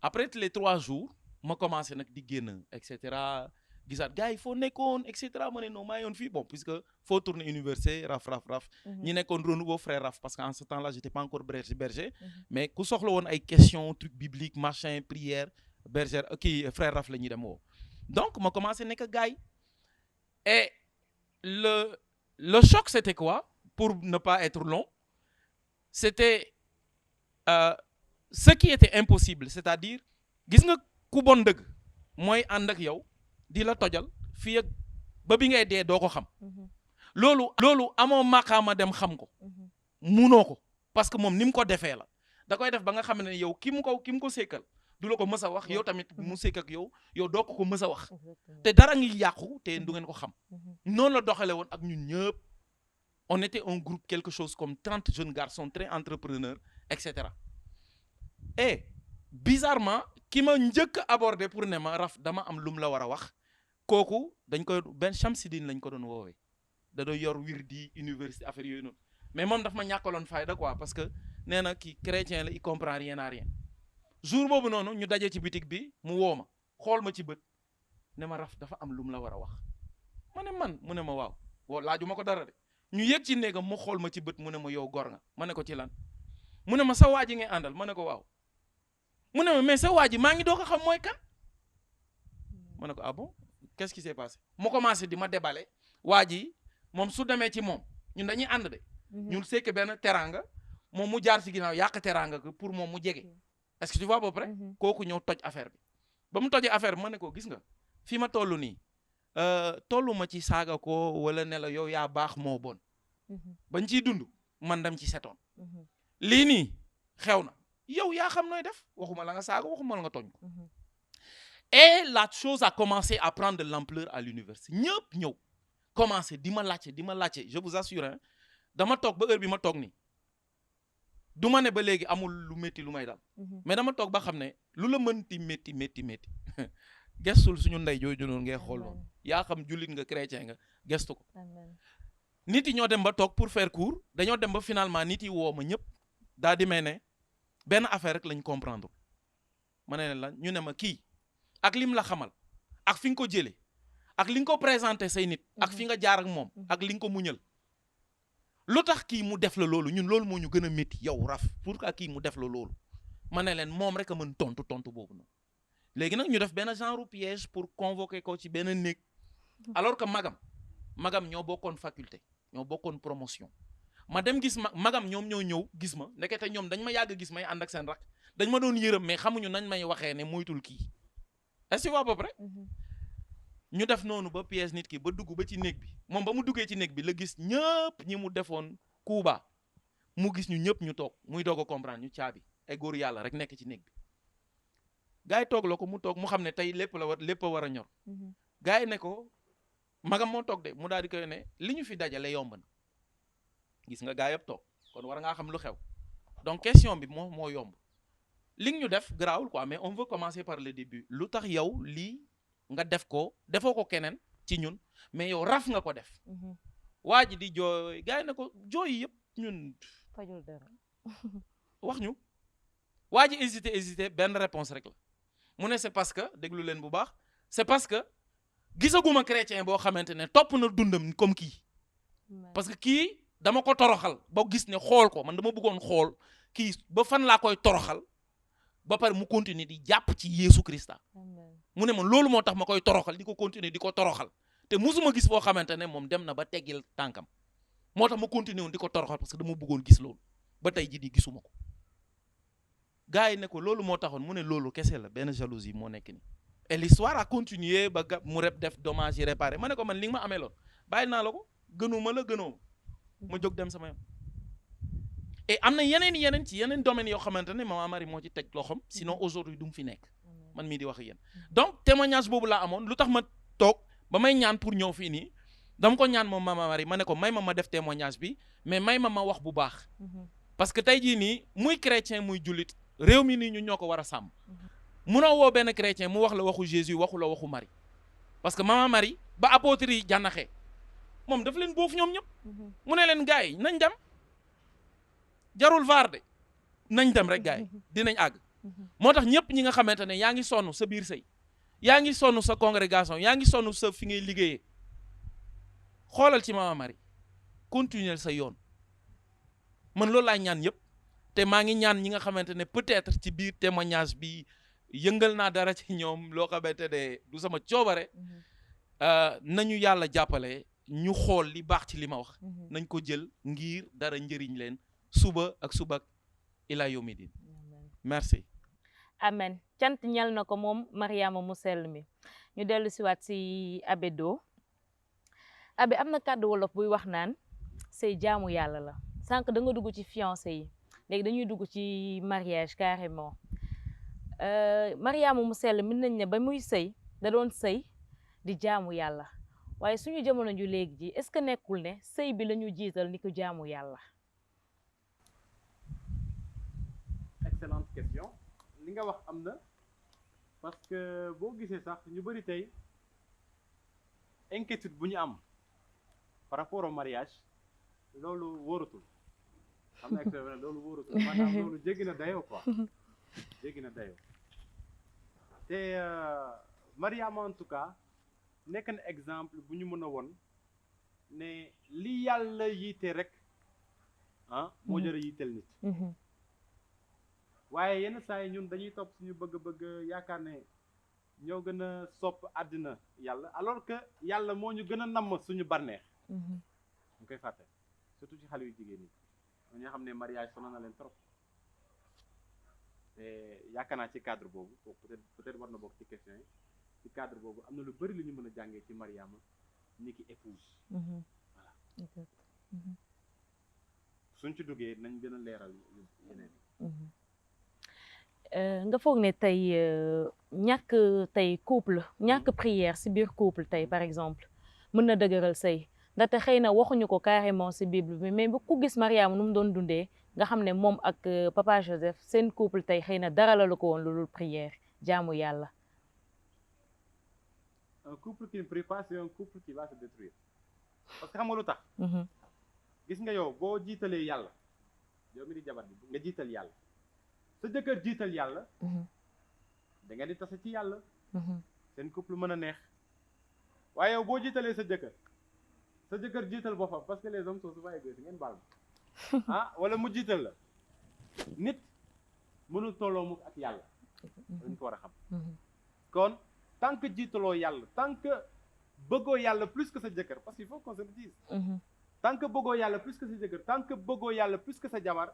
après les 3 jours ma commencé nag di génn et cetera gisaat gars yi foo nekkoon et cetera ma ne non maa yoon fii bon puisque faut tourner université raf ñi nekkoon renouveau frère raf parce que en ce temps là j'étais pas encore berger mais ku soxla woon ay questions trucs bibliques machin prière bergère kii frère Raf la ñuy dem woo donc ma commencé nekk gars yi et le choc c'était quoi pour ne pas être long c'était ce qui était impossible c'est-à-dire gis nga ku bon dëgg mooy ànd ak yow di la tojal fii ak ba bi ngay dee doo ko xam loolu amoo maqaama dem xam ko munoo ko parce que moom ni mu ko defee la da koy def ba nga xam ne yow ki mu ko sekkal du la ko mës a wax yow tamit mu sekk ak yow doo ko mës a wax te dara ngi yàqu te du ngeen ko xam noonu la doxale woon ak ñun ñëpp on était un groupe quelque chose comme 30 jeunes garçons très entrepreneurs etc. et bizarrement ki ma njëkk abordé pour ne ma Raf dama am lum la war a wax kooku dañ koy benn Chamsidine lañ ko doon woowee da doon yor wirdi université affaire yooyu noonu mais moom daf ma ñàkkaloon fayda quoi parce que nee na kii chrétien la il comprend rien à rien jour boobu noonu ñu daje ci bitig bi mu woo ma xool ma ci bët ne ma Raf dafa am lum la war a wax ma ne man mu ne ma waaw laaju ma ko dara de ñu yëg ci néegam mu xool ma ci bët mu ne ma yow gor nga ma ne ko ci lan mu ne ma sa waa ji ngay àndal ma ne ko waaw mu ne ma mais sa waa ji maa ngi doo ko xam mooy kan ma ne ko ah bon qu'est-ce qui s'est passé mu commencé di ma déballer waa ji moom su demee ci moom ñun dañuy ànd de ñun sekk benn teranga moom mu jaar ci ginnaaw yàq teranga pour moom mu jege est-ce que tu vois à peu près kooku ñëw toj affaire bi ba mu tojee affaire bi ma ne ko gis nga fi ma toll nii tollu ma ci saaga ko wala ne la yow yaa baax moo bon bañ ciy dund man dam ci setoon lii nii xew na yow yaa xam nooy def waxuma la nga saaga waxuma la nga tooñ ko et la chose a commencé à prendre de l'ampleur à l'université ñëpp ñëw commencé di ma laajte je vous assure hein dama toog ba heure bi ma toog nii du ma ne ba léegi amul lu métti lu may dal mais dama toog ba xam ne lu la mënti métti gestul suñu ndey jooju noonu ngay xool noonu yaa xam jullit nga chrétien nga gestu ko nit yi ñoo dem ba toog pour faire court dañoo dem ba finalement nit yi woo ma ñëpp daa di may ne benn affaire rek lañ comprendre ma ne la ñu ne ma kii ak lim la xamal ak fi nga ko jëlee ak li nga ko présenté say nit ak fi nga jaar ak moom ak li nga ko muñal lu tax kii mu def la loolu ñun loolu moo ñu gën a métti yow Raf pourquoi kii mu def la loolu ma ne leen moom rek a mën tontu boobu noonu léegi nag ñu def benn genre piège pour convoquer ko ci benn néeg alors que magam ñoo bokkoon faculté ñoo bokkoon promotion ma dem gis magam ñoom ñoo ñëw gis ma ndekete ñoom dañ ma yàgg gis may ànd ak seen rak dañ ma doon yërëm mais xamuñu nañ may waxee ne moytul kii est-ce que tu vois à peu près ñu def noonu ba piège nit ki ba dugg ba ci néeg bi moom ba mu duggee ci néeg bi la gis ñëpp ñi mu defoon kuuba mu gis ñu ñëpp ñu toog muy doog a comprendre ñu caabi ay góor yàlla rek nekk ci néeg bi gars yi toog la ko mu toog mu xam ne tey lépp a war a ñor gars yi ne ko magam moo toog de mu daal di koy ne li ñu fi dajale yomb na gis nga gars yëpp toog kon war ngaa xam lu xew donc question bi moo yomb li ñu def garaawul quoi mais on veut commencer par le début lu tax yow lii nga def ko defoo ko keneen ci ñun mais yow Raf nga ko def waa ji di jooy gars yi ne ko jooy yëpp ñun fajul dara wax ñu waa ji hésité benn réponse rek la mu ne c'est parce que déglu leen bu baax c'est parce que gisaguma chrétien boo xamante ne topp na dundam comme kii parce que kii dama ko toroxal ba gis ne xool ko man dama bëggoon xool kii ba fan laa koy toroxal ba pare mu continuer di jàpp ci Yeesu Krista mu ne man loolu moo tax ma koy toroxal di ko continuer di ko toroxal te musuma gis foo xamante ne moom dem na ba teggil tànkam moo tax ma continuer woon di ko toroxal parce que dama bëggoon gis loolu ba tey ji di gisuma ko gars yi ne ko loolu moo taxoon mu ne loolu kese la benn jalousie moo nekk ni et l'histoire a continué ba mu rep def dommage yi réparé ma ne ko man li nga ma amee loon bàyyi naa la ko gënuma la gënoo ma jóg dem sama yoon et am na yeneen ci yeneen domaines yoo xamante ne Maman Marie moo ci teg loxom sinon aujourd'hui du mu fi nekk man mii di wax ak yéen donc témoignage boobu laa amoon lu tax ma toog ba may ñaan pour ñëw fii nii dama ko ñaan moom Maman Marie ma ne ko may ma def témoignage bi mais may ma wax bu baax parce que tey jii nii muy chrétien muy jullit réew mi nii ñu ñoo ko war a sàmm munoo woo benn chrétien mu wax la waxu Jésus waxu la waxu Marie parce que Maman Marie ba apôtre yi jànnaxee moom daf leen boofu ñoom ñëpp mu ne leen gars yi nañ dem jarul vaar de nañ dem rek gars yi dinañ àgg moo tax ñëpp ñi nga xamante ne yaa ngi sonn sa biir sëy yaa ngi sonn sa congrégation yaa ngi sonn sa fi ngay liggéeyee xoolal ci Maman Marie continuer sa yoon man loolu laay ñaan yëpp te maa ngi ñaan ñi nga xamante ne peut-être ci biir témoignage bi yëngal naa dara ci ñoom loo xamante ne du sama coobare nañu yàlla jàppale ñu xool li baax ci li ma wax nañ ko jël ngir dara njëriñ leen suba ak ila yawmi din merci amen cant ñal na ko moom Mariama mu sell mi ñu dellu siwaat si Abbé Do Abbé am na kàddu wolof buy wax naan say jaamu yàlla la sànq da nga dugg ci fiancé yi léegi dañuy dugg ci mariage carrément Mariama mu sell mën nañ ne ba muy sëy da doon sëy di jaamu yàlla waaye suñu jamono ju léegi ji est-ce que nekkul ne sëy bi la ñu jiital ni ko jaamu yàlla. excellente question li nga wax am na parce que boo gisee sax ñu bëri tey inquiétude bu ñu am par rapport au mariage loolu wóoratul xam na extrait loolu wóoratul maanaam loolu jéggi na dayoo quoi jéggi na dayoo te Mariama en tout cas nekk na exemple bu ñu mën a won ne li yàlla yiite rek moo jërë yiiteel nit waaye yenn saa yi ñun dañuy topp suñu bëgg-bëgg yaakaar ne ñoo gën a sopp àddina yàlla alors que yàlla moo ñu gën a namm suñu bànneex ñu koy fàtte surtout ci xale yu jigéen ñi ñoo xam ne mariage sonal na leen trop te yaakaar naa ci cadre boobu peut-être war na bokk ci question yi ci cadre boobu am na lu bëri lu ñu mën a jàngee ci Mariama ni ki épouse voilà suñ ci duggee nañ gën a leeral yeneen nga foog ne tey ñàkk tey couple ñàkk prière si biir couple tey par exemple mën na dëgëral sëy ndaxte xëy na waxuñu ko carrément si Bible bi mais bu ku gis Mariama nu mu doon dundee nga xam ne moom ak papa Joseph seen couple tey xëy na dara la ko woon lu dul prière jaamu yàlla. Un couple qui ne prie pas c'est un couple qui va se détruire parce que xam nga lu tax gis nga yow boo jiitalee yàlla yow mi di jabar bi nga jiital yàlla sa jëkkër jiital yàlla da ngeen di tase ci yàlla seen couple mën a neex waaye yow boo jiitalee sa jëkkër jiital boppam parce que les hommes sont souvent égoïstes ngeen baal ma wala mu jiital la nit mënul tolloo mukk ak yàlla dañ ko war a xam kon tant que jiitaloo yàlla tant que bëggoo yàlla plus que sa jëkkër parce qu'il faut qu'on se le dise tant que bëggoo yàlla plus que sa jëkkër tant que bëggoo yàlla plus que sa jabar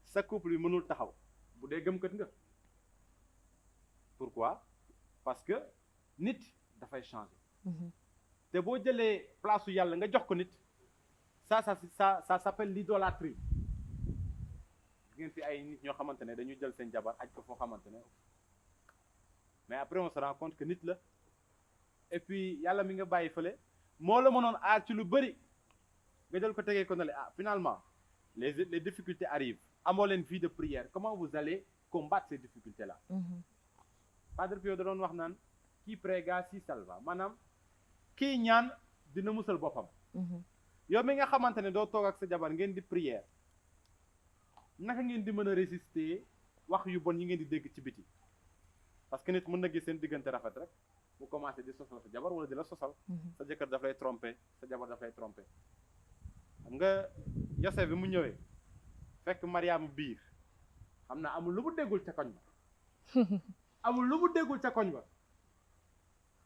sa couple yi mënul taxaw bu dee gëmkat nga pourquoi parce que nit dafay changer te boo jëlee place su yàlla nga jox ko nit ça s'appelle l'idolâtrie ngeen fi ay nit ñoo xamante ne dañu jël seen jabar aj ko foo xamante ne mais après on se rend compte que nit la et puis yàlla mi nga bàyyi fële moo la mënoon aar ci lu bëri nga jël ko tegee ko na le finalement les difficultés arrivent amoo leen vie de prière comment vous allez combattre ces difficultés là Padre Pio da doon wax naan qui prega si salva maanaam kii ñaan dina musal boppam yow mi nga xamante ne doo toog ak sa jabar ngeen di prière naka ngeen di mën a résister wax yu bon yi ngeen di dégg ci biti parce que nit mën na gis seen diggante rafet rek mu commencé di sosal sa jabar wala di la sosal sa jëkkër daf lay tromper sa jabar daf lay tromper xam nga Yosef bi mu ñëwee fekk Mariama biir xam naa amul lu mu déggul ca koñ ba amul lu mu déggul ca koñ ba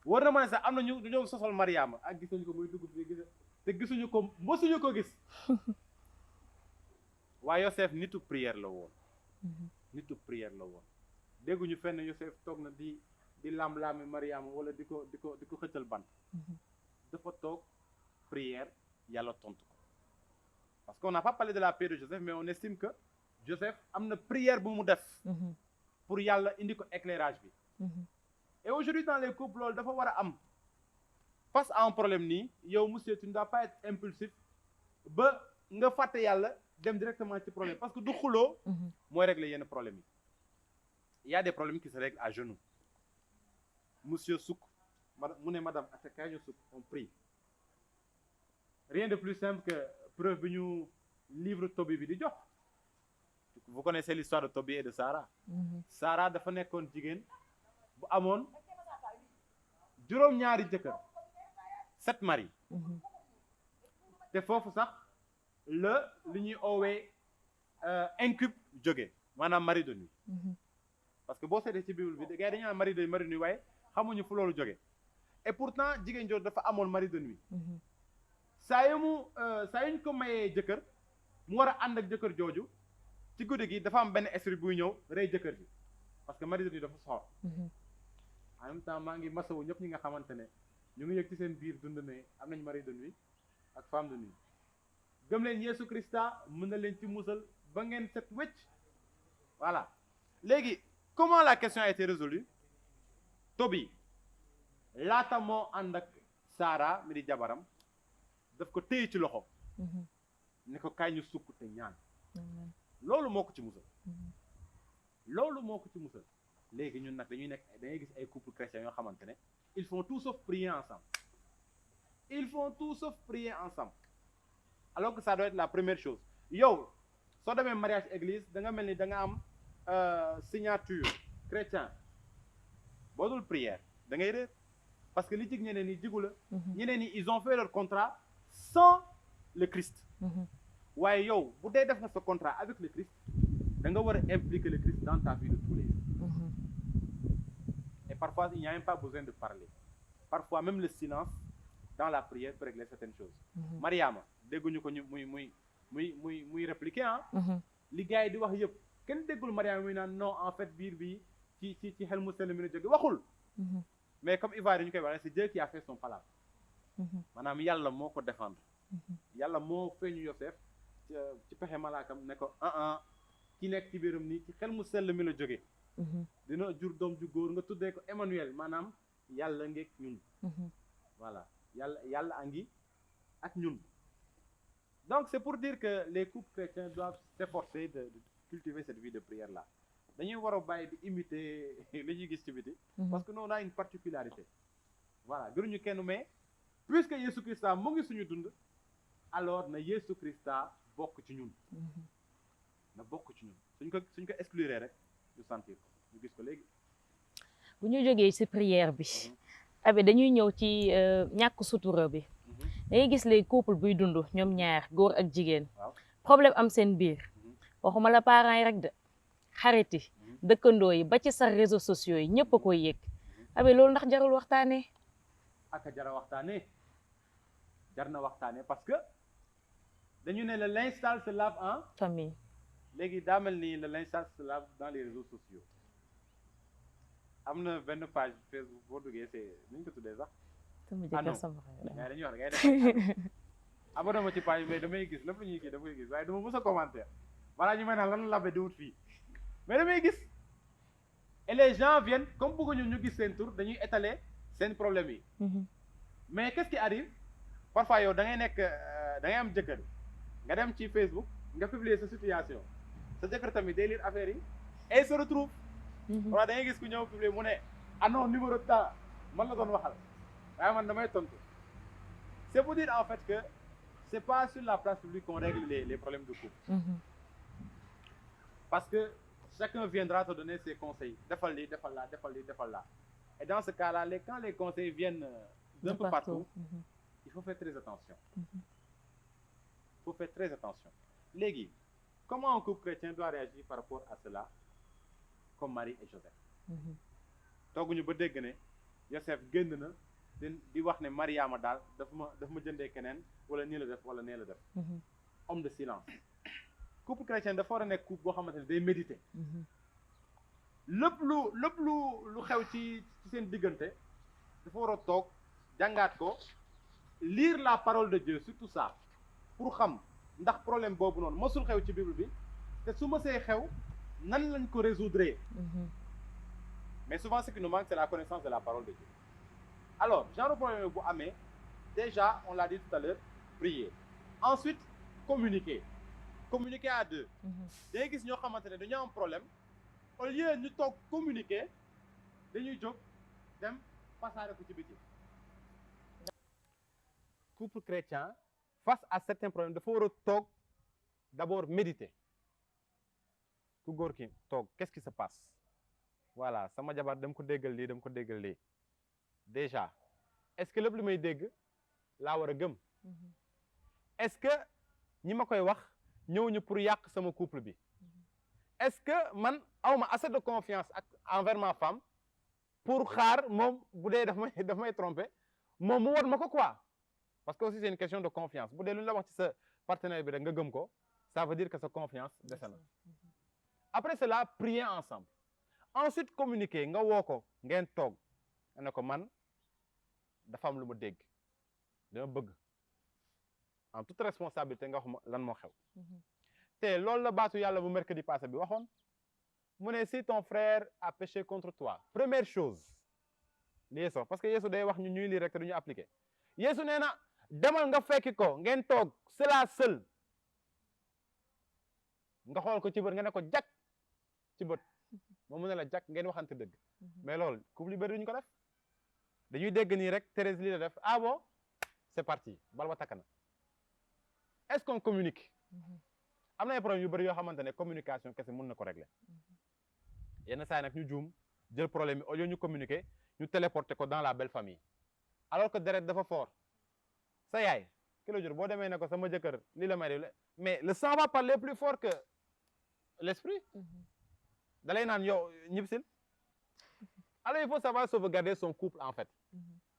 war na ma ne sax am na ñu ñëw sosal Mariama ak gisuñu ko muy dugg fi gis te gisuñu ko mosuñu ko gis waaye Yosef nitu prière la woon nitu prière la woon dégguñu fenn Yosef toog na di lam-laami Mariama wala di ko xëccal bant dafa toog prière yàlla tontu ko parce qu'on n'a pas parlé de la prière de Joseph mais on estime que Joseph am na prière bu mu def pour yàlla indi ko éclairage bi et aujourd'hui dans les couples loolu dafa war a am face à un problème nii yow monsieur tu ne dois pas être impulsif ba nga fàtte yàlla dem directement ci problème parce que du xuloo mooy régler yenn problème yi il y a des problèmes qui se règlent à genoux monsieur sukk mu ne madame ata kaay ñu sukk on prie rien de plus simple que preuve bi ñu livre Tobie bi di jox vous connaissez l'histoire de Tobie et de Sarah Sarah dafa nekkoon jigéen bu amoon juróom-ñaari jëkkër 7 maris te foofu sax li ñuy oowee incube jóge maanaam mari de nuit parce que boo seetee ci bible bi gars yi dañu naan mari de nuit waaye xamuñu fu loolu jógee et pourtant jigéen jooju dafa amoon mari de nuit saa yuñ ko mayee jëkkër mu war a ànd ak jëkkër jooju ci guddi gi dafa am benn esprit buy ñëw rey jëkkër ji parce que mari de nuit dafa soxor en même temps maa ngi masawu ñëpp ñi nga xamante ne ñu ngi yëg ci seen biir dund ne am nañ mari de nuit ak femme de nuit gëm leen Yeesu Christa mën na leen ci musal ba ngeen set wecc voilà léegi comment la question a été résolue Tobi laata moo ànd ak Sara mi di jabaram daf ko téye ci loxo ne ko kaay ñu sukk te ñaan loolu moo ko ci musal loolu moo ko ci musal léegi ñun nag dañuy gis ay couple chrétien yoo xamante ne ils font tout sauf prier ensemble ils font tout sauf prier ensemble alors que ça doit être la première chose yow soo demee mariage église da nga mel ni da nga am signature chrétien boo dul prière da ngay réer parce que li jig ñeneen ñi jigu la ñeneen ñi ils ont fait leur contrat sans le Christ waaye yow bu dee def nga sa contrat avec le Christ da nga war a impliquer le Christ dans ta vie de tous les jours et parfois il n'y a même pas besoin de parler parfois même le silence dans la prière peut régler certaines choses Mariama dégguñu ko ñu muy répliquer li gars yi di wax yëpp kenn déggul Mariama muy naan non en fait biir bi ci xel mu sell mi la jóge waxul mais comme Ivoire yi ñu koy waxee c'est Dieu qui a fait son palabre maanaam yàlla moo ko défendre yàlla moo feeñu Yosef ci pexe malaakam ne ko ki nekk ci biiram nii ci xel mu sell mi la jóge dina jur doom ju góor nga tuddee ko Emmanuel maanaam yàlla ngeeg ñun voilà yàlla a ngi ak ñun donc c'est pour dire que les couples chrétiens doivent s'efforcer de cultiver cette vie de prière là dañuy war a bàyyi di imiter li ñuy gis ci biti parce que nous on a une particularité voilà gënuñu kenn mais puisque Yesu Christa mu ngi suñu dund alors na Yesu Christa bokk ci ñun na bokk ci ñun suñ ko exclure rek ñu sentir ko ñu gis ko léegi bu ñu jógee ci prière bi abe dañuy ñëw ci ñàkk sutura bi dangay gis les couple buy dund ñoom ñaar góor ak jigéen problème am seen biir waxuma la parents yi rek de xarit yi dëkkandoo yi ba ci sax réseaux sociaux yi ñëpp a koy yëg abe loolu ndax jarul waxtaanee aka jara waxtaanee jar na waxtaanee parce que dañu ne le linge sale se lave en famille léegi daa mel ni le linge sale se lave dans les réseaux sociaux am na benn page Facebook boo duggee c'est ni ñu ko tuddee sax gars dañuy wax ngay def abonné ma ci page mais damay gis lépp lu ñuy kii dama koy gis waaye dama mës a commentaire voilà ñu may naan lan labe di wut fii mais damay gis et les gens viennent comme bëgguñu ñu gis seen tur dañuy étaler seen problème yi mais qu'est-ce qui arrive parfois yow da ngay nekk da ngay am jëkkër nga dem ci Facebook nga publier sa situation sa jëkkër tamit day lire affaire yi et il se retrouve voilà da ngay gis ku ñëw publier mu ne non numéro de temps man la doon waxal waaye man damay tontu c'est pour dire en fait que c'est pas sur la place publique qu'on règle les problèmes de couple parce que chacun viendra te donner ses conseils defal lii defal laa defal lii defal laa et dans ce cas-là quand les conseils viennent d'un peu partout il faut faire très attention il faut faire très attention léegi comment un couple chrétien doit réagir par rapport à cela comme Marie et Joseph tooguñu ba dégg ne Joseph génn na di wax ne Mariama daal daf ma jëndee keneen wala nii la def wala nee la def homme de silence couple chrétien dafa war a nekk couple boo xamante ne day méditer lépp lu xew ci seen diggante dafa war a toog jàngaat ko lire la parole de Dieu surtout ça pour xam ndax problème boobu noonu mosul xew ci Bible bi te su ma see xew nan lañ ko résoudre mais souvent ce qui nous manque c'est la connaissance de la parole de Dieu alors genre problème bu amee déjà on l'a dit tout à l'heure prier ensuite communiquer à deux dañuy gis ñoo xamante ne dañoo am problème au lieu ñu toog communiquer dañuy jóg dem passaare ko ci biti couple chrétien face à certains problèmes dafa war a toog d'abord méditer ku góor ki toog qu'est-ce qui se passe voilà sama jabar dem ko déggal lii déjà est-ce que lépp lu may dégg laa war a gëm est-ce que ñi ma koy wax ñëw ñu pour yàq sama couple bi est-ce que man awma assez de confiance envers ma femme pour xaar moom bu dee daf may tromper moom mu won ma ko quoi parce que aussi c'est une question de confiance bu dee lu ñu la wax ci sa partenaire bi rek nga gëm ko ça veut dire que sa confiance dese na après cela prier ensemble ensuite communiquer nga woo ko ngeen toog nga ne ko man dafa am lu ma dégg dama bëgg en toute responsabilité nga wax ma lan moo xew te loolu la baatu yàlla bu mercredi passé bi waxoon mu ne si ton frère a péché contre toi première chose li Yeesu wax parce que Yeesu day wax ñu ñuy lire rek te du ñu appliquer Yeesu nee na demal nga fekki ko ngeen toog cela seul nga xool ko ci bët nga ne ko jak ci bët moom mu ne la jak ngeen waxante dëgg mais loolu couple yu bëri duñu ko def dañuy dégg nii rek Thérèse lii la def ah bon c'est parti bal ba takk na est-ce qu'on communique am na ay problème yu bëri yoo xamante ne communication kese mën na ko régler yenn saa yi nag ñu juum jël problème yi au lieu ñu communiquer ñu téléporter ko dans la belle famille alors que deret dafa fort sa yaay kilo jur boo demee ne ko sama jëkkër lii la may def mais le sang va parler plus fort que l'esprit dalay naan yow ñibsil alors il faut savoir sauvegarder son couple en fait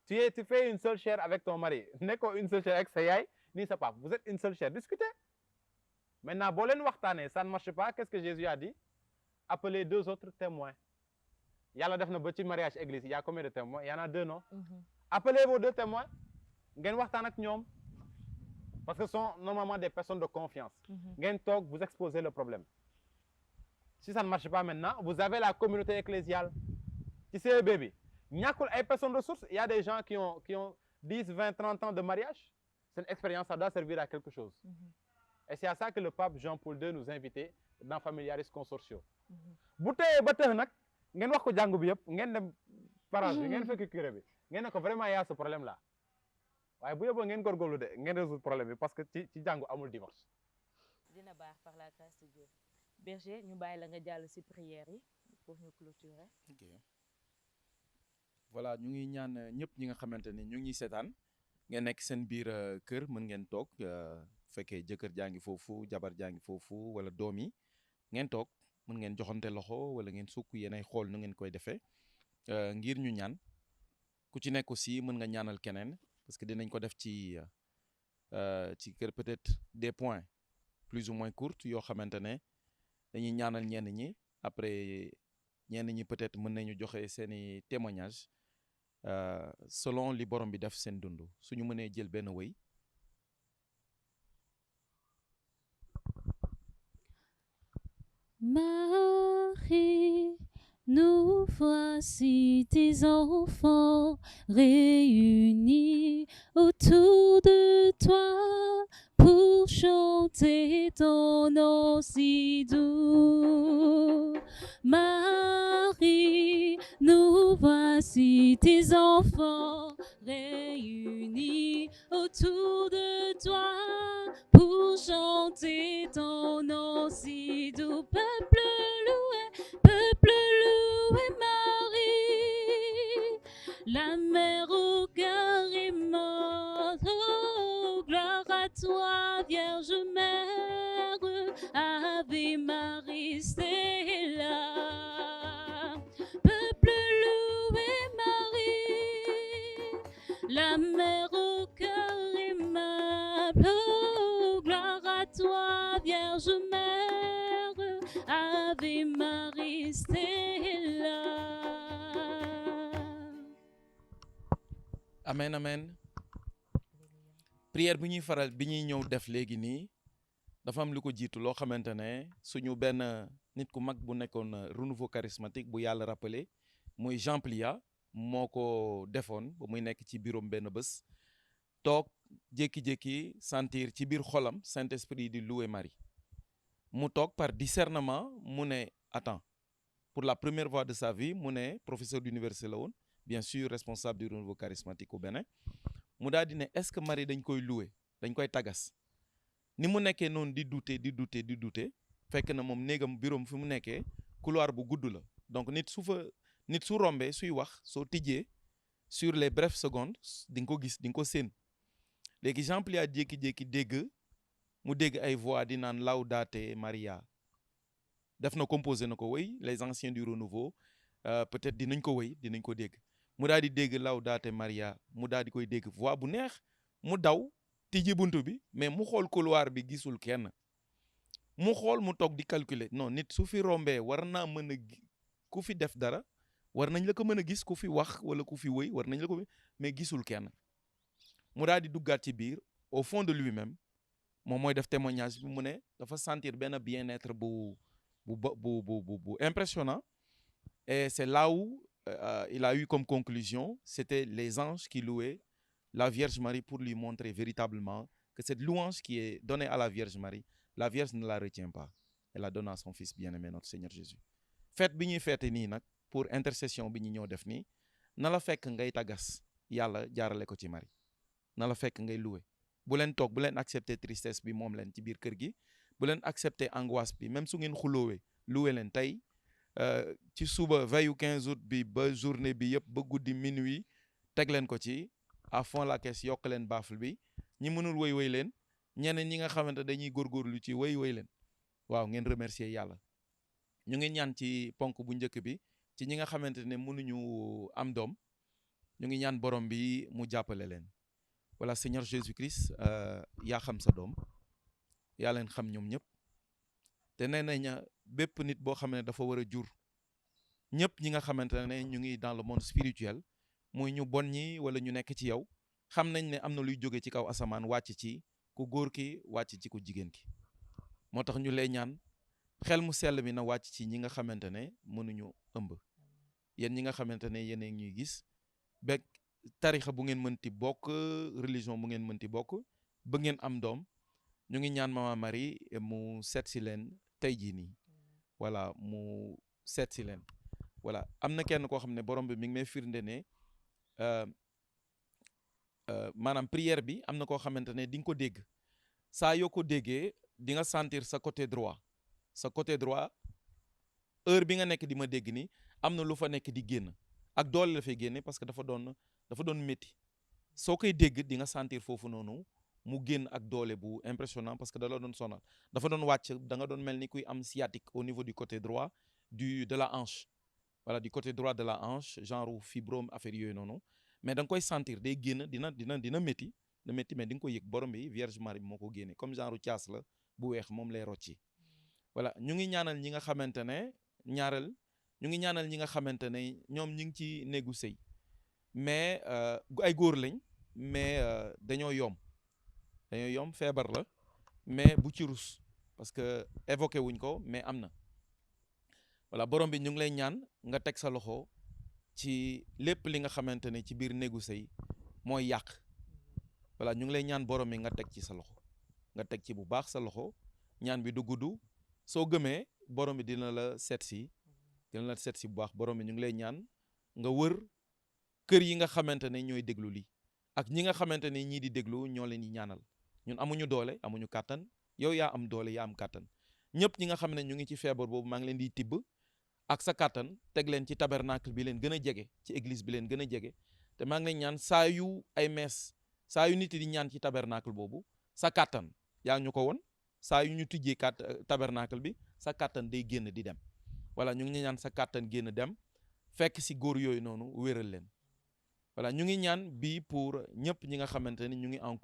tu fais une seule chair avec ton mari nekkoo une seule chair avec sa yaay ni sa papa vous êtes une seule chair discutez maintenant boo leen waxtaanee ça ne marche pas qu'est-ce que Jésus a dit appelez 2 autres témoins yàlla def na ba ci mariage église il y a combien de témoins il y en a 2 non appelez vos 2 témoins ngeen waxtaan ak ñoom parce que ce sont normalement des personnes de confiance ngeen toog vous exposez le problème si ça ne marche pas maintenant vous avez la communauté ecclésiale ci CEB bi ñàkkul ay personnes ressources il y a des gens qui ont 10 20 30 ans de mariage cette expérience ça doit servir à quelque chose et c'est à ça que le pape Jean-Paul II nous invitait dans Familiaris Consortio bu teyee ba tëx nag ngeen wax ko jàngu bi yëpp ngeen dem parage bi ngeen fekk curé bi ngeen ne ko vraiment y a ce problème là waaye bu yóbboo ngeen góorgóorlu de ngeen résoudre problème bi parce que ci jàngu amul divorce dina baax par la grâce de Dieu Berger ñu bàyyi la nga jàll ci prière yi pour ñu clôturer. ok voilà ñu ngi ñaan ñëpp ñi nga xamante ne ñu ngi seetaan ngeen nekk seen biir kër mën ngeen toog fekkee jëkkër jaa ngi foofu jabar jaa ngi foofu wala doom yi ngeen toog mën ngeen joxante loxo wala ngeen sukk yéenay xool nu ngeen koy defee ngir ñu ñaan ku ci nekk aussi mën nga ñaanal keneen parce que dinañ ko def ci kër peut-être des points plus ou moins courts yoo xamante ne dañuy ñaanal ñenn ñi après ñenn ñi peut-être mën nañu joxe seeni témoignages selon li borom bi def seen dund suñu mënee jël benn wëy. Marie, nous voici tes enfants réunis autour de toi pour chanter ton nom si doux. Marie, nous voici tes enfants réunis autour de toi pour chanter ton nom si doux. Peuple loué Marie, la mère au cœur aimante. Oh, gloire à toi, Vierge Mère, Ave Marie, c'est là. Peuple loué Marie, la mère au cœur aimable. Oh, gloire à toi, Vierge Mère, Ave Marie, c'est là. amen amen prière bi ñuy ñëw def léegi nii dafa am lu ko jiitu loo xamante ne suñu benn nit ku mag bu nekkoon renouveau charismatique bu yàlla rappelé muy Jean Plia moo ko defoon ba muy nekk ci bureau benn bés toog jékki-jékki sentir ci biir xolam Saint-Esprit di louer Marie mu toog par discernement mu ne attends pour la première fois de sa vie mu ne professeur d'université la woon bien sûr responsable du renouveau charismatique au Bénin mu daal di ne est-ce que Marie dañ koy louer dañ koy tagas ni mu nekkee noonu di douter fekk na moom néegam bureau fi mu nekkee couloir bu gudd la donc nit su rombee suy wax soo tijjee sur les brèves secondes di nga ko gis di nga ko séen léegi Jean Plia jékki-jékki dégg ay voix di naan Laudate Maria def na composé na ko woy les anciens du renouveau peut-être dinañ ko wëy dinañ ko dégg mu daal di dégg Laudate Maria mu daal di koy dégg voix bu neex mu daw tijji buntu bi mais mu xool couloir bi gisul kenn mu xool mu toog di calculer non nit su fi rombee war naa mën a ku fi def dara war nañ la ko mën a gis ku fi wax wala ku fi wëy war nañ la ko mais gisul kenn mu daal di duggaat ci biir au fond de lui-même moom mooy def témoignage bi mu ne dafa sentir benn bien-être bu impressionnant et c'est là où il a eu comme conclusion c'était les anges qui louaient la Vierge Marie pour lui montrer véritablement que cette louange qui est donnée à la Vierge Marie, la Vierge ne la retient pas. Elle la donne à son Fils bien-aimé, notre Seigneur Jésus. Fête bi ñuy fête nii nag pour intercession bi ñu ñëw def nii na la fekk ngay tàggas yàlla jaarale ko ci Marie na la fekk ngay loué bu leen toog bu leen accepter tristesse bi moom leen ci biir kër gi bu leen accepter angoisse bi même su ngeen xuloowee loué leen tey ci suba veillu 15 août bi ba journée bi yëpp ba guddi minuit teg leen ko ci à fond la caisse yokk leen baaful bi ñi mënul woy leen ñeneen ñi nga xamante dañuy góorgóorlu ci woy leen waaw ngeen remercier yàlla ñu ngi ñaan ci ponk bu njëkk bi ci ñi nga xamante ne mënuñu am doom ñu ngi ñaan borom bi mu jàppale leen voilà Seigneur Jésus-Christ yaa xam sa doom yaa leen xam ñoom ñëpp te nee nañ bépp nit boo xam ne dafa war a jur ñëpp ñi nga xamante ne ñu ngi dans le monde spirituel muy ñu bon ñi wala ñu nekk ci yow xam nañ ne am na luy jóge ci kaw asamaan wàcc ci ku góor ki wàcc ci ku jigéen ki moo tax ñu lay ñaan xel mu sell mi na wàcc ci ñi nga xamante ne mënuñu ëmb yéen ñi nga xamante ne yéen ñuy gis beeg tarixa bu ngeen mënti bokk religion bu ngeen mënti bokk ba ngeen am doom ñu ngi ñaan Mama Marie mu seet si leen tey jii nii voilà mu seet si leen voilà am na kenn koo xam ne borom bi mi ngi may firnde ne maanaam prière bi am na koo xamante ne di nga ko dégg saa yoo ko déggee di nga sentir sa côté droit heure bi nga nekk di ma dégg ni am na lu fa nekk di génn ak doole la fay génne parce que dafa doon métti soo koy dégg di nga sentir foofu noonu mu génn ak doole bu impressionnant parce que da la doon sonal dafa doon wàcc da nga doon mel ni kuy am sciatique au niveau du côté droit de la hanche voilà du côté droit de la hanche genre fibrome affaire yooyu noonu mais da nga koy sentir day génn dina métti mais di nga ko yëg borom bi Vierge Marie moo ko génne comme genre caas la bu weex moom lay rocci voilà ñu ngi ñaanal ñi nga xamante ne ñu ngi ñaanal ñi nga xamante ne ñoom ñu ngi ci néegu sëy mais ay góor lañ mais dañoo yomb feebar la mais bu ci rus parce que évoqué wuñ ko mais am na voilà borom bi ñu ngi lay ñaan nga teg sa loxo ci lépp li nga xamante ne ci biir néegu sëy mooy yàq voilà ñu ngi lay ñaan borom bi nga teg ci sa loxo nga teg ci bu baax sa loxo ñaan bi du gudd soo gëmee borom bi dina la seet si bu baax borom bi ñu ngi lay ñaan nga wër kër yi nga xamante ne ñooy déglu lii ak ñi nga xamante ne ñii di déglu ñoo leen di ñaanal ñun amuñu doole amuñu kàttan yow yaa am doole yaa am kàttan ñëpp ñi nga xam ne ñu ngi ci feebar boobu maa ngi leen di tibb ak sa kàttan teg leen ci tabernacle bi leen gën a jege ci église bi leen gën a jege te maa ngi leen ñaan saa yu nit di ñaan ci tabernacle boobu sa kàttan yaa ñu ko won saa yu ñu tijjee tabernacle bi sa kàttan day génn di dem voilà ñu ngi ñaan sa kàttan génn dem fekk si góor yooyu noonu wéral leen voilà ñu ngi ñaan bii pour ñëpp ñi nga xamante ne ñu ngi en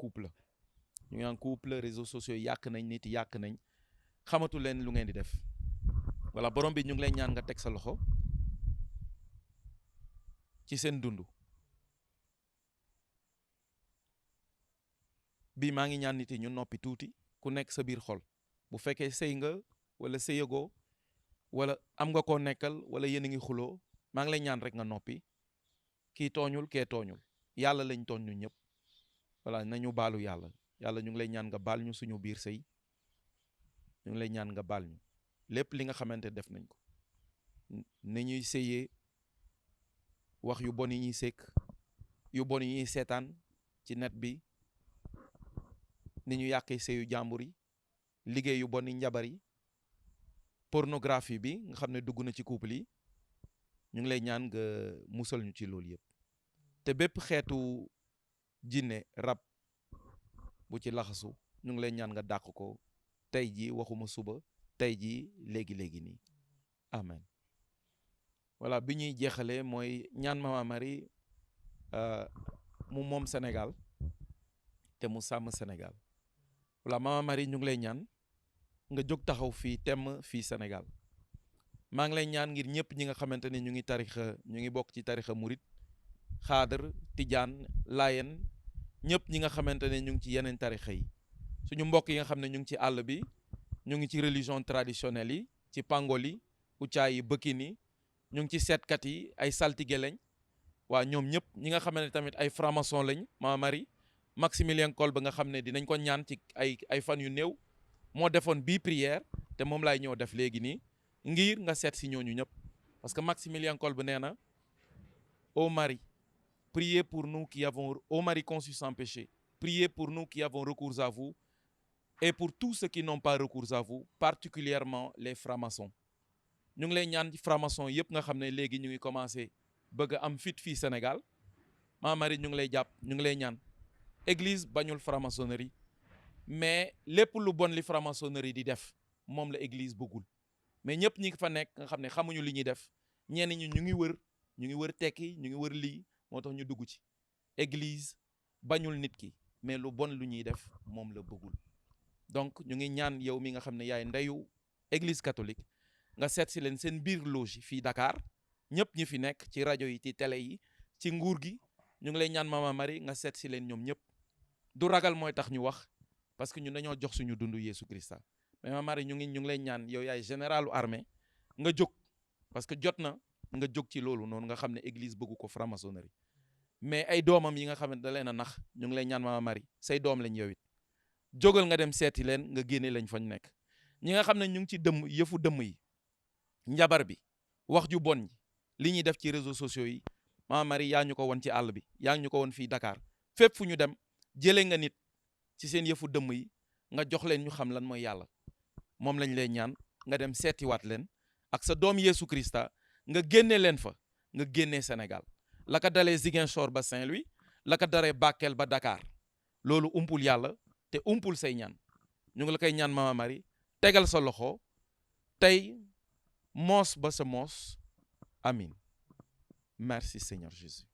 couple réseaux sociaux yàq nañ nit yàq nañ xamatu leen lu ngeen di def voilà borom bi ñu ngi lay ñaan nga teg sa loxo ci seen dund bii maa ngi ñaan nit yi ñu noppi tuuti ku nekk sa biir xol bu fekkee sëy nga wala sëyagoo wala am nga koo nekkal wala yéen a ngi xuloo maa ngi lay ñaan rek nga noppi kii tooñul kee tooñul yàlla lañ tooñ ñu ñëpp voilà nañu baalu yàlla ñu ngi lay ñaan nga baal ñu suñu biir sëy ñu ngi lay ñaan nga baal ñu lépp li nga xamante def nañ ko ni ñuy sëyee wax yu bon yi ñuy sekk yu bon yi ñuy seetaan ci net bi ni ñu yàqee sëyu jàmbur yi liggéey yu bon yi njabar yi pornographie bi nga xam ne dugg na ci couple yi ñu ngi lay ñaan nga musal ñu ci loolu yëpp te bépp xeetu jinne rab bu ci laxasu ñu ngi lay ñaan nga dàq ko tey ji waxuma suba tey ji léegi nii amen voilà bi ñuy jeexalee mooy ñaan Mama Marie mu moom Sénégal te mu sàmm Sénégal voilà Mama Marie ñu ngi lay ñaan nga jóg taxaw fii temm fii Sénégal maa ngi lay ñaan ngir ñëpp ñi nga xamante ne ñu ngi bokk ci tarixa murit xaadar tijaan layen ñëpp ñi nga xamante ne ñu ngi ci yeneen tarixa yi suñu mbokk yi nga xam ne ñu ngi ci àll bi ñu ngi ci religion traditionnelle yi ci pangol yi ucaay yi bëkkin yi ñu ngi ci seetkat yi ay saltige lañ waa ñoom ñëpp ñi nga xam ne tamit ay franc-maçon lañ Mama Marie Maximilien Kolbe ba nga xam ne dinañ ko ñaan ci ay fan yu néew moo defoon bii prière te moom laay ñëw def léegi nii ngir nga seet si ñooñu ñëpp parce que Maximilien Kolbe nee na ô Marie priez pour nous qui avons ô Marie conçue sans péché priez pour nous qui avons recours à vous et pour tous ceux qui n'ont pas recours à vous particulièrement les francs-maçons ñu ngi lay ñaan ci franc-maçon yëpp nga xam ne léegi ñu ngi commencé bëgg a am fit fii Sénégal Mama Marie ñu ngi lay jàpp ñu ngi lay ñaan église bañul franc-maçonnerie mais lépp lu bon li franc-maçonnerie di def moom la église bëggul mais ñëpp ñi fa nekk nga xam ne xamuñu li ñuy def ñenn ñi ñu ngi wër tekki ñu ngi wër lii moo tax ñu dugg ci église bañul nit ki mais lu bon lu ñuy def moom la bëggul donc ñu ngi ñaan yow mi nga xam ne yaay ndeyu église catholique nga seet si leen seen biir loge fii Dakar ñëpp ñi fi nekk ci rajo yi ci télé yi ci nguur gi ñu ngi lay ñaan Mama Marie nga seet si leen ñoom ñëpp du ragal mooy tax ñu wax parce que ñun dañoo jox suñu dundu Yeesu Christa mais Mama Marie ñu ngi lay ñaan yow yaay généralu armée nga jóg parce que jot na nga jóg ci loolu noonu nga xam ne église bëggu ko franc-maçonnerie mais ay doomam yi nga xam ne da leen a nax ñu ngi lay ñaan Mama Marie say doom lañ yow it jógal nga dem seeti leen nga génne lañ fañ nekk ñi nga xam ne ñu ngi ci yëfu dëmm yi njabar bi wax ju bon ji li ñuy def ci réseaux sociaux yi Mama Marie yaa ñu ko won ci àll bi yaa ñu ko won fii Dakar fépp fu ñu dem jëlee nga nit ci seen yëfu dëmm yi nga jox leen ñu xam lan mooy yàlla moom lañ lay ñaan nga dem seetiwaat leen ak sa doom Yeesu Christa nga génne leen fa nga génnee Sénégal la ko dalee Ziguinchor ba Saint-Louis la ko daree Bakel ba Dakar loolu umpul yàlla te umpul say ñaan ñu ngi la koy ñaan Mama Marie tegal sa loxo tey moos ba sa moos amin merci Seigneur Jésus.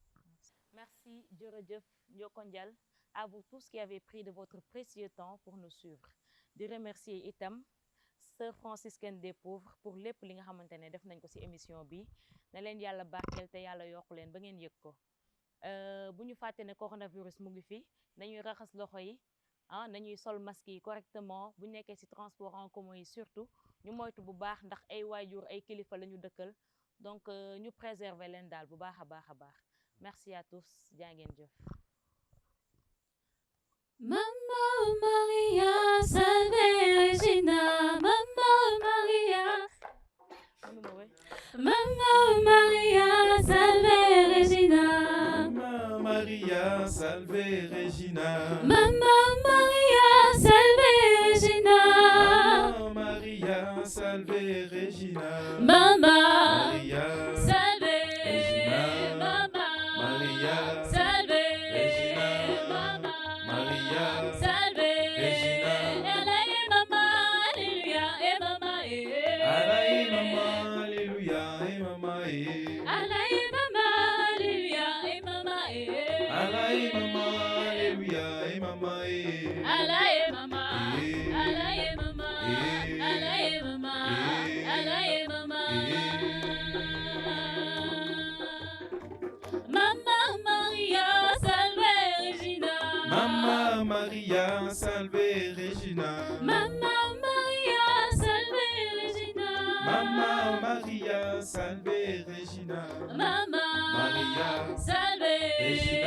Merci jërëjëf Njokonjal à vous tous qui avez pris de votre précieux temps pour nous suivre di remercier itam sœur franciscaine des pauvres pour lépp li nga xamante ne def nañ ko ci émission bi na leen yàlla barkeel te yàlla yokku leen ba ngeen yëg ko bu ñu fàtte ne coronavirus mu ngi fi nañuy raxas loxo yi nañuy sol masque yi correctement bu ñu nekkee ci transport en commun yi surtout ñu moytu bu baax ndax ay waajur ay kilifa la ñu dëkkal donc ñu préserver leen daal bu baax a baax a baax merci à tous jaa ngeen jëf. Mamma Maria, salve Regina, Mamma Maria. Mamma Maria, salve Regina. Mamma Maria, salve Regina. Mamma Maria, salve Regina. Mamma Maria, salve Regina. Mamma Maria, salve Regina. Mamma Maria, salve Regina. Mamma Maria, salve Regina. Elle est Mamma, Alléluia, et Mamma Alaï Mama, Alléluia, et Mama Alaï Mamma, Alléluia, et Mamma Alaï Mama, Alléluia, et Mama Alaï Mamma, Alaï Mamma, Alaï Mamma, Alaï Mamma. Mamma Maria, salve Regina. Mamma Maria, salve Regina. Mamma Maria, salve Regina. Mamma Maria, salve Regina. Mamma Maria, salve Regina.